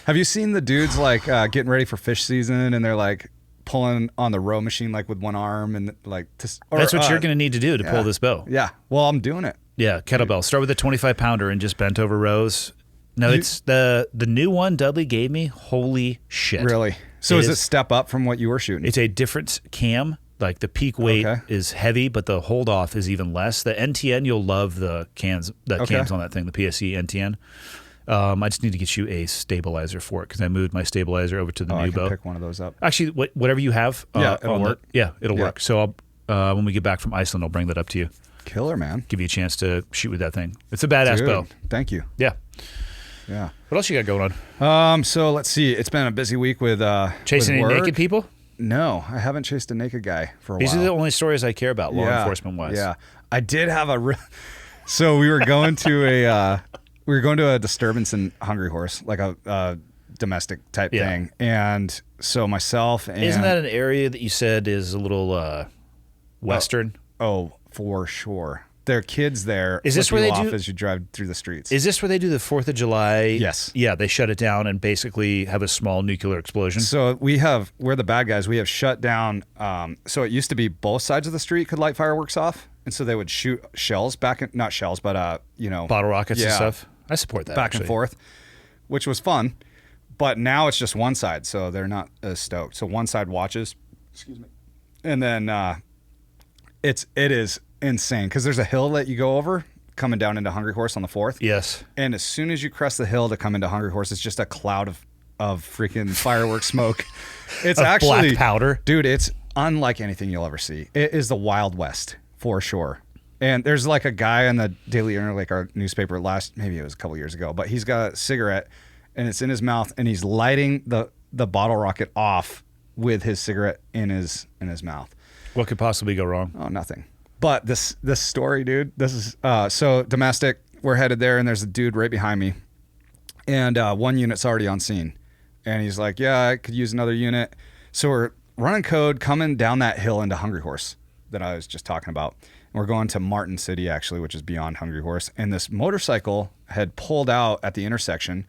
Have you seen the dudes like getting ready for fish season, and they're like pulling on the row machine like with one arm, and like that's what you're going to need to do to pull this bow. Yeah. Well, I'm doing it. Yeah, kettlebell. Start with a 25-pounder and just bent over rows. No, it's the new one Dudley gave me. Holy shit. Really? So is it step up from what you were shooting? It's a different cam. Like the peak weight is heavy, but the hold off is even less. The NTN, you'll love the cams on that thing, the PSE NTN. I just need to get you a stabilizer for it because I moved my stabilizer over to the new bow. I can pick one of those up. Actually, whatever you have. It'll work. It'll work. So when we get back from Iceland, I'll bring that up to you. Killer, man. Give you a chance to shoot with that thing. It's a badass bow. Thank you. Yeah. Yeah. What else you got going on? So let's see. It's been a busy week with chasing with any naked people? No, I haven't chased a naked guy for a while. These are the only stories I care about, law enforcement wise. Yeah. I did have so we were going to a disturbance in Hungry Horse, like a domestic type thing. And so myself and isn't that an area that you said is a little western? Oh, for sure. there are kids there. Is this where flipping they you do- off as you drive through the streets? Is this where they do the 4th of July? Yes. Yeah, they shut it down and basically have a small nuclear explosion. So we're the bad guys. We have shut down. So it used to be both sides of the street could light fireworks off, and so they would shoot shells back, not shells, but Bottle rockets and stuff. I support that. back and forth, which was fun. But now it's just one side, so they're not as stoked. So one side watches. Excuse me. And then it is insane because there's a hill that you go over coming down into Hungry Horse on the 4th. Yes. And as soon as you crest the hill to come into Hungry Horse, it's just a cloud of freaking fireworks smoke. It's Of actually black powder. Dude, it's unlike anything you'll ever see. It is the Wild West for sure. And there's like a guy in the Daily Earner, like our newspaper maybe it was a couple years ago, but he's got a cigarette and it's in his mouth and he's lighting the bottle rocket off with his cigarette in his mouth. What could possibly go wrong? Oh, nothing. But this story, dude, this is so domestic. We're headed there, and there's a dude right behind me, and one unit's already on scene, and he's like, "Yeah, I could use another unit." So we're running code, coming down that hill into Hungry Horse that I was just talking about. And we're going to Martin City, actually, which is beyond Hungry Horse, and this motorcycle had pulled out at the intersection,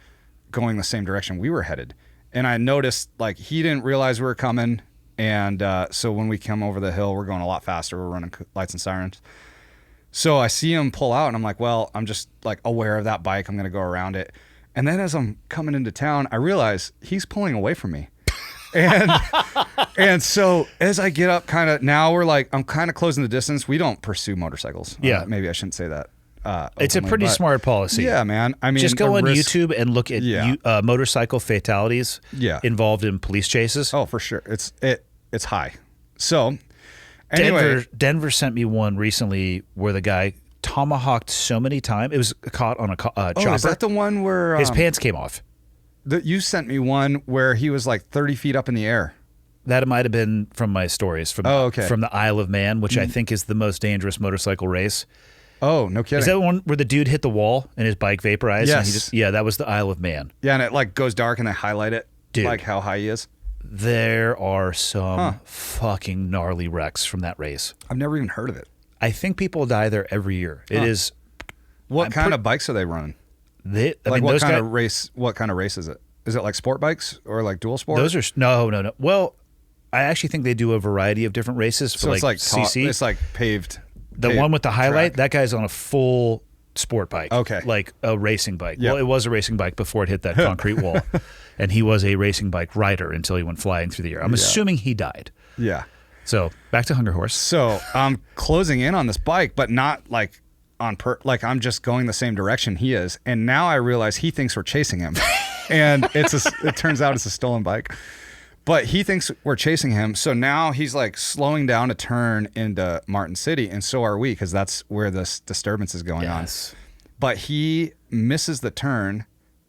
going the same direction we were headed, and I noticed like he didn't realize we were coming. And so when we come over the hill, we're going a lot faster. We're running lights and sirens. So I see him pull out and I'm like, well, I'm just like aware of that bike. I'm going to go around it. And then as I'm coming into town, I realize he's pulling away from me. And so as I get up now I'm kind of closing the distance. We don't pursue motorcycles. Yeah. Maybe I shouldn't say that. It's a openly, pretty but smart policy. Yeah, man. I mean, just go a on risk- YouTube and look at motorcycle fatalities involved in police chases. Oh, for sure. It's high. So anyway, Denver sent me one recently where the guy tomahawked so many times. It was caught on a chopper. is that the one where his pants came off? You sent me one where he was like 30 feet up in the air. That might have been from my stories from the Isle of Man, which I think is the most dangerous motorcycle race. Oh, no kidding. Is that one where the dude hit the wall and his bike vaporized? Yes. And that was the Isle of Man. Yeah, and it like goes dark and they highlight it, Dude. like how high he is. There are some fucking gnarly wrecks from that race. I've never even heard of it. I think people die there every year. It is. What kind of bikes are they running? What kind of race is it? Is it like sport bikes or like dual sport? Those are no. Well, I actually think they do a variety of different races for so it's like CC. It's like paved. The one with the highlight, track. that guy's on a full sport bike. Okay. Like a racing bike. Yep. Well, it was a racing bike before it hit that concrete wall. And he was a racing bike rider until he went flying through the air. I'm assuming he died. Yeah. So back to Hungry Horse. So I'm closing in on this bike, but not like like I'm just going the same direction he is. And now I realize he thinks we're chasing him. And it turns out it's a stolen bike. But he thinks we're chasing him. So now he's like slowing down to turn into Martin City. And so are we, because that's where this disturbance is going on. But he misses the turn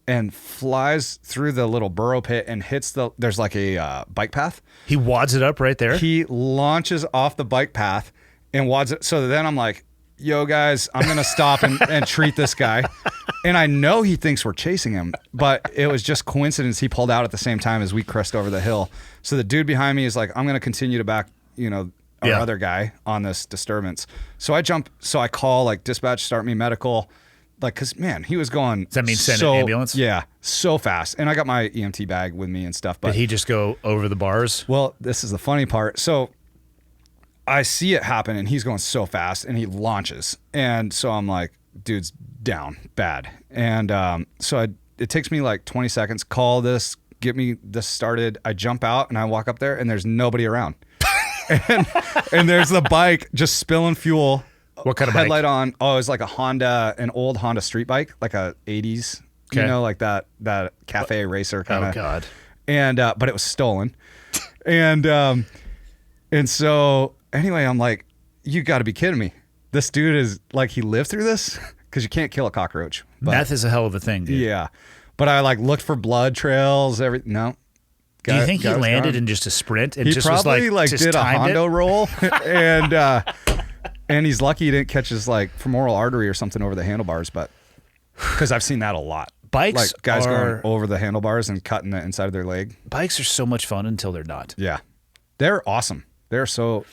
and flies through the little burrow pit and hits there's like a bike path. He wads it up right there. He launches off the bike path and wads it. So then I'm like, yo, guys, I'm going to stop and treat this guy. And I know he thinks we're chasing him, but it was just coincidence. He pulled out at the same time as we crest over the hill. So the dude behind me is like, I'm going to continue to back, our other guy on this disturbance. So I call like dispatch, start me medical. Like, cause man, he was going. Does that mean send an ambulance? Yeah. So fast. And I got my EMT bag with me and stuff. But did he just go over the bars? Well, this is the funny part. So I see it happen and he's going so fast and he launches. And so I'm like, dude's down bad. And it takes me like 20 seconds, call this, get me this started. I jump out and I walk up there and there's nobody around. and there's the bike just spilling fuel. What kind of headlight bike? on? Oh, it's like an old Honda street bike, like a 80s, like that cafe racer kind of. Oh God. And but it was stolen. And so anyway, I'm like, you got to be kidding me. This dude is like, he lived through this, because you can't kill a cockroach. But, meth is a hell of a thing, dude. Yeah. But I like looked for blood trails, no. Do you think he landed in just a sprint and he just probably was like did a Hondo roll and he's lucky he didn't catch his like femoral artery or something over the handlebars, but because I've seen that a lot. Bikes like guys going over the handlebars and cutting the inside of their leg. Bikes are so much fun until they're not. Yeah. They're awesome. They're so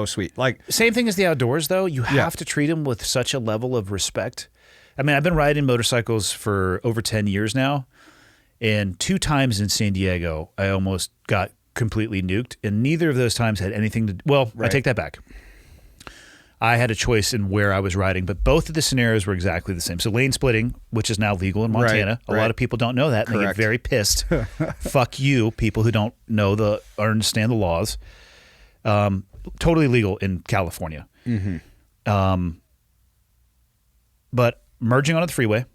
sweet. Like Same thing as the outdoors, though. You have to treat them with such a level of respect. I mean, I've been riding motorcycles for over 10 years now, and 2 times in San Diego, I almost got completely nuked, and neither of those times had anything to. Well, I take that back. I had a choice in where I was riding, but both of the scenarios were exactly the same. So lane splitting, which is now legal in Montana. A lot of people don't know that, and they get very pissed. Fuck you, people who don't know or understand the laws. Totally legal in California. But merging onto the freeway,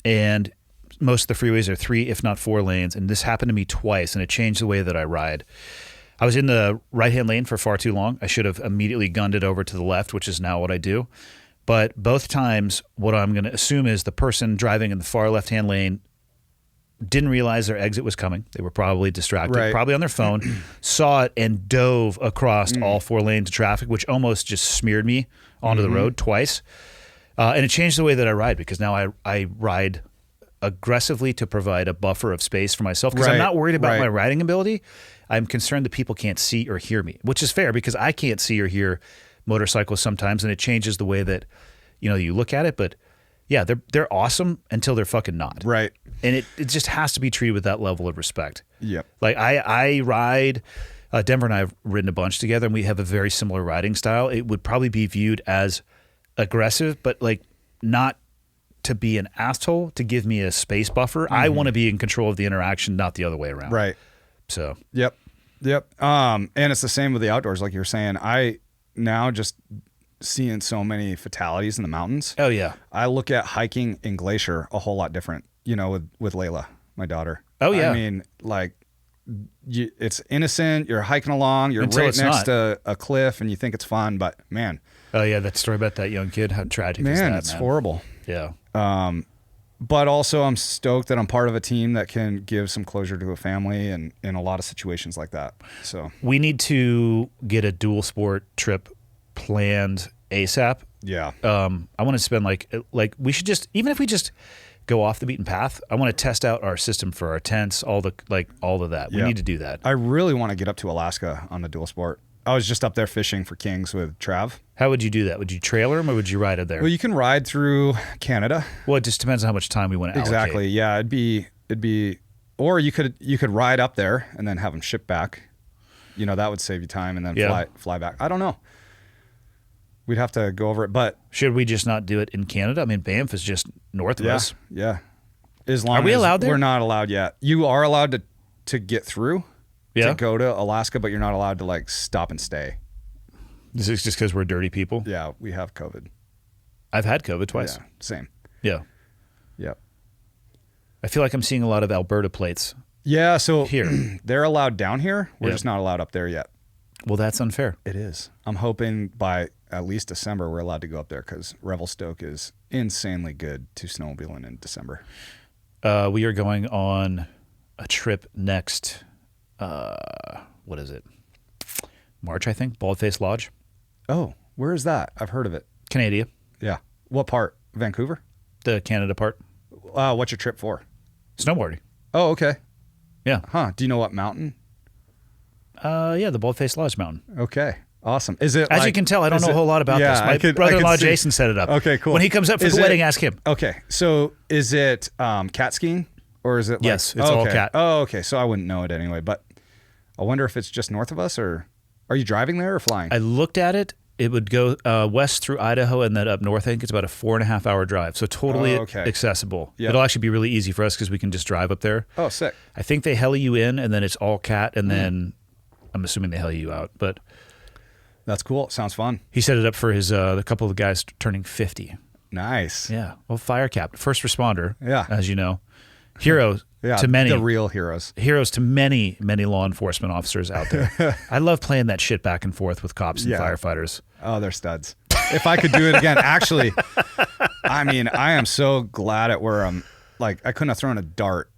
and most of the freeways are 3, if not 4 lanes, and this happened to me twice, and it changed the way that I ride. I was in the right-hand lane for far too long. I should have immediately gunned it over to the left, which is now what I do. But both times, what I'm going to assume is the person driving in the far left-hand lane didn't realize their exit was coming. They were probably distracted, probably on their phone, saw it, and dove across all 4 lanes of traffic, which almost just smeared me onto the road twice. And it changed the way that I ride, because now I ride aggressively to provide a buffer of space for myself, because I'm not worried about my riding ability. I'm concerned that people can't see or hear me, which is fair, because I can't see or hear motorcycles sometimes, and it changes the way that you look at it. But yeah, they're awesome until they're fucking not. Right. And it just has to be treated with that level of respect. Yep. Like I ride, Denver and I have ridden a bunch together, and we have a very similar riding style. It would probably be viewed as aggressive, but like not to be an asshole, to give me a space buffer. I want to be in control of the interaction, not the other way around. Right. So. Yep. And it's the same with the outdoors, like you were saying. I now just seeing so many fatalities in the mountains. Oh yeah. I look at hiking in Glacier a whole lot different, with Layla, my daughter. Oh yeah. I mean, like, it's innocent. You're hiking along. You're right next to a cliff, and you think it's fun, but man. Oh yeah, that story about that young kid. How tragic is that? It's horrible. Yeah. But also, I'm stoked that I'm part of a team that can give some closure to a family, and in a lot of situations like that. So we need to get a dual sport trip planned ASAP. Yeah. I want to spend like we should just, even if we just go off the beaten path, I want to test out our system for our tents, all of that. We need to do that. I really want to get up to Alaska on the dual sport. I was just up there fishing for kings with Trav. How would you do that? Would you trailer them, or would you ride it there? Well, you can ride through Canada. Well, it just depends on how much time we want to allocate. Exactly. Yeah, it'd be, or you could ride up there and then have them ship back. That would save you time, and then fly back. I don't know. We'd have to go over it, but should we just not do it in Canada? I mean, Banff is just north of us. Yeah. As long Are we allowed there? We're not allowed yet. You are allowed to get through. To go to Alaska, but you're not allowed to like stop and stay. This is just because we're dirty people? Yeah, we have COVID. I've had COVID twice. Yeah, same. Yeah. Yep. I feel like I'm seeing a lot of Alberta plates. Yeah, so here. They're allowed down here. We're just not allowed up there yet. Well, that's unfair. It is. I'm hoping by at least December we're allowed to go up there, because Revelstoke is insanely good to snowmobiling in December. We are going on a trip next... what is it? March, I think. Baldface Lodge. Oh, where is that? I've heard of it. Canada. Yeah. What part? Vancouver? The Canada part. What's your trip for? Snowboarding. Oh, okay. Yeah. Huh. Do you know what mountain? Yeah, the Baldface Lodge mountain. Okay. Awesome. Is it? As you can tell, I don't know a whole lot about this. My brother-in-law Jason set it up. Okay, cool. When he comes up for the wedding, ask him. Okay. So is it cat skiing, or is it? Yes, it's all cat. Oh, okay. So I wouldn't know it anyway, but I wonder if it's just north of us, or are you driving there or flying? I looked at it. It would go west through Idaho and then up north. I think it's about a 4.5 hour drive. So totally accessible. Yep. It'll actually be really easy for us because we can just drive up there. Oh, sick. I think they heli you in, and then it's all cat, and then I'm assuming they heli you out. But that's cool. Sounds fun. He set it up for his a couple of guys turning 50. Nice. Yeah. Well, fire captain, first responder. Yeah. As you know. Heroes to many. The real heroes. Heroes to many, many law enforcement officers out there. I love playing that shit back and forth with cops and firefighters. Oh, they're studs. If I could do it again, actually, I mean, I am so glad at where I'm. Like, I couldn't have thrown a dart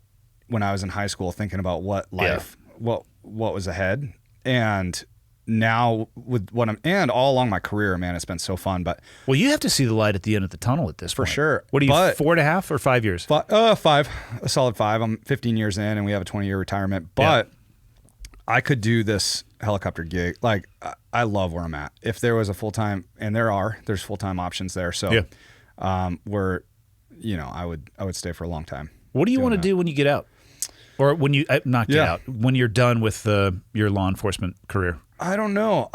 when I was in high school thinking about what life, what was ahead. And now with what and all along my career, man, it's been so fun. But well, you have to see the light at the end of the tunnel at this point. For sure. What are you, 4.5 or 5 years? 5, a solid 5. I'm 15 years in, and we have a 20-year retirement. But I could do this helicopter gig. Like I love where I'm at. If there was a full-time, and there's full-time options there. So where, I would stay for a long time. What do you want to do when you get out? Or when you, not get out, when you're done with your law enforcement career? I don't know.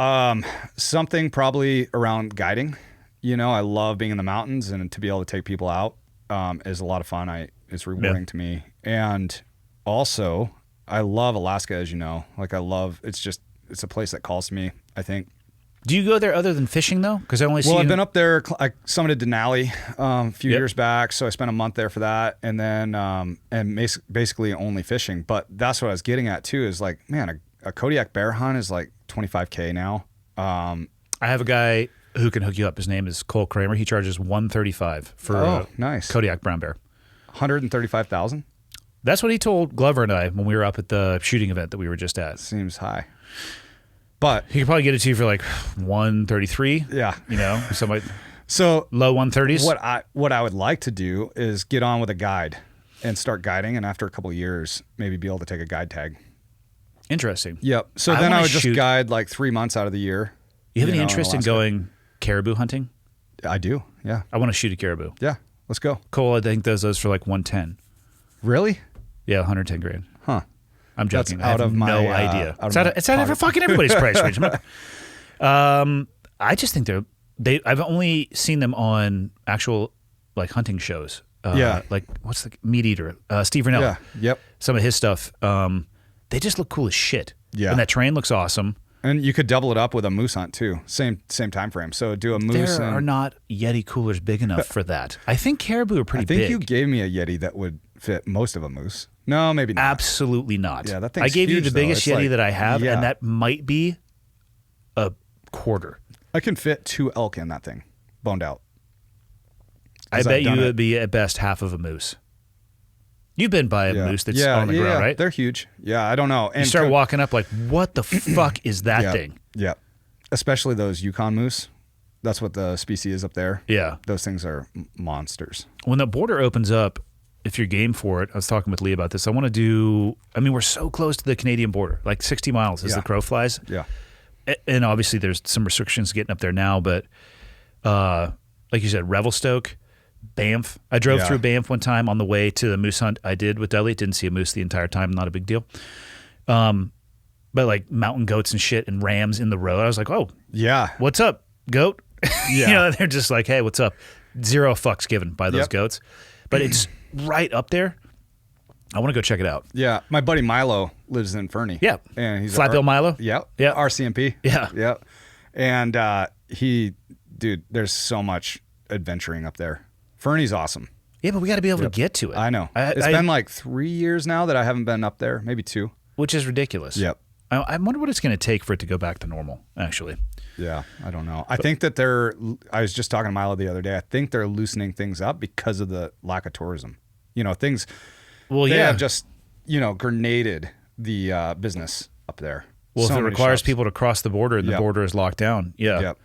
Something probably around guiding. I love being in the mountains, and to be able to take people out is a lot of fun. It's rewarding to me. And also, I love Alaska, as you know. Like it's a place that calls to me, I think. Do you go there other than fishing, though? Because I only see I've been up there. I summited Denali a few years back, so I spent a month there for that, and then basically only fishing. But that's what I was getting at too. Is like, man, a Kodiak bear hunt is like $25K now. I have a guy who can hook you up. His name is Cole Kramer. He charges $135 for nice Kodiak brown bear. $135,000. That's what he told Glover and I when we were up at the shooting event that we were just at. Seems high. But he could probably get it to you for like 133. Yeah. So low 130s. What I would like to do is get on with a guide and start guiding, and after a couple of years, maybe be able to take a guide tag. Interesting. Yep. So then I would just guide like 3 months out of the year. You have any interest in going caribou hunting? I do. Yeah. I want to shoot a caribou. Yeah. Let's go. Cole, I think does those for like 110. Really? Yeah, 110 grand. Huh. I'm joking. That's I have no idea. It's out of fucking everybody's price range. I just think I've only seen them on actual like hunting shows. Like what's the Meat Eater? Steve Rennell. Yeah. Yep. Some of his stuff. They just look cool as shit. Yeah. And that terrain looks awesome. And you could double it up with a moose hunt too. Same time frame. So do a moose. There are not Yeti coolers big enough for that. I think caribou are pretty big. I think you gave me a Yeti that would fit most of a moose. No, maybe not. Absolutely not. Yeah, that thing's I gave huge, you the biggest Yeti that I have, yeah. and that might be a quarter. I can fit 2 elk in that thing, boned out. I bet you would be at best half of a moose. You've been by a moose that's on the ground, right? They're huge. Yeah, I don't know. And you start walking up like, what the fuck is that thing? Yeah, especially those Yukon moose. That's what the species is up there. Yeah. Those things are monsters. When the border opens up, if you're game for it, I was talking with Lee about this. We're so close to the Canadian border, like 60 miles as the crow flies. Yeah. And obviously there's some restrictions getting up there now, but like you said, Revelstoke, Banff. I drove through Banff one time on the way to the moose hunt I did with Dudley. Didn't see a moose the entire time. Not a big deal. But like mountain goats and shit and rams in the road. I was like, oh, yeah. What's up, goat? Yeah. They're just like, hey, what's up? 0 fucks given by those goats. But it's right up there. I want to go check it out. Yeah. My buddy Milo lives in Fernie. Yeah. And he's Flat Bill Milo? Yeah. Yeah. RCMP. Yeah. Yep. And dude, there's so much adventuring up there. Fernie's awesome. Yeah, but we got to be able to get to it. I know. It's been like 3 years now that I haven't been up there, maybe 2. Which is ridiculous. Yep. I wonder what it's going to take for it to go back to normal, actually. Yeah, I don't know. I think that I was just talking to Milo the other day. I think they're loosening things up because of the lack of tourism. Things. Well, they have just, grenaded the business up there. Well, if it requires people to cross the border and the border is locked down, Yep.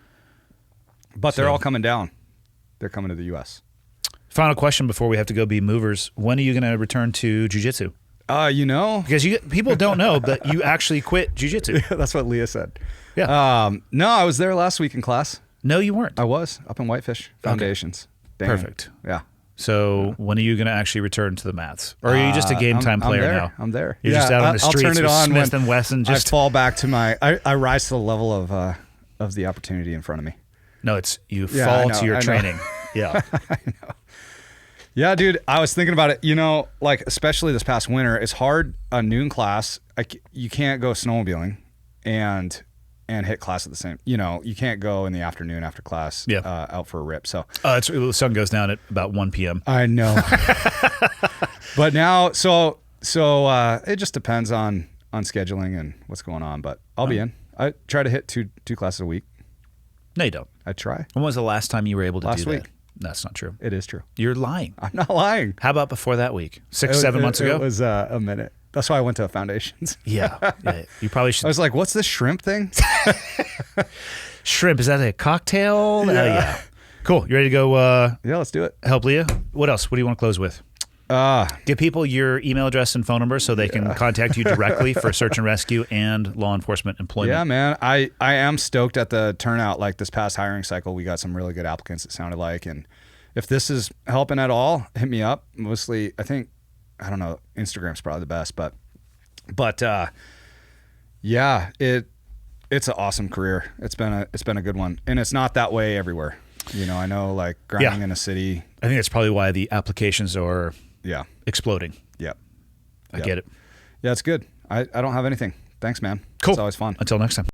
But they're all coming down. They're coming to the U.S. Final question before we have to go be movers. When are you going to return to jiu-jitsu? Because people don't know that you actually quit jiu-jitsu. That's what Leah said. Yeah. No, I was there last week in class. No, you weren't. I was up in Whitefish Foundations. Okay. Perfect. Yeah. So when are you going to actually return to the mats? Or are you just a game time player now? I'm there. You're just out on the streets turn it with on Smith and Wesson. I fall back to I rise to the level of the opportunity in front of me. No, it's you fall to your training. Yeah. I know. Yeah, dude, I was thinking about it, like especially this past winter, it's hard, a noon class, you can't go snowmobiling and hit class at the same, you can't go in the afternoon after class out for a rip. So the sun goes down at about 1 p.m. I know. But now, so it just depends on scheduling and what's going on, but I'll be in. I try to hit two classes a week. No, you don't. I try. When was the last time you were able to do Last week. that? That's not true. It is true. You're lying. I'm not lying. How about before that week? 7 months ago? It was a minute. That's why I went to Foundations. Yeah. You probably should. I was like, what's this shrimp thing? Shrimp. Is that a cocktail? Yeah. Cool. You ready to go? Yeah, let's do it. Help Leah? What else? What do you want to close with? Give people your email address and phone number so they can contact you directly for search and rescue and law enforcement employment. Yeah, man. I am stoked at the turnout. Like this past hiring cycle, we got some really good applicants, it sounded like. And if this is helping at all, hit me up. Mostly, I don't know, Instagram's probably the best, but yeah, it's an awesome career. It's been a good one. And it's not that way everywhere. You know, I know like grinding in a city. I think that's probably why the applications are exploding. Yep. I get it. Yeah, it's good. I don't have anything. Thanks, man. Cool. It's always fun. Until next time.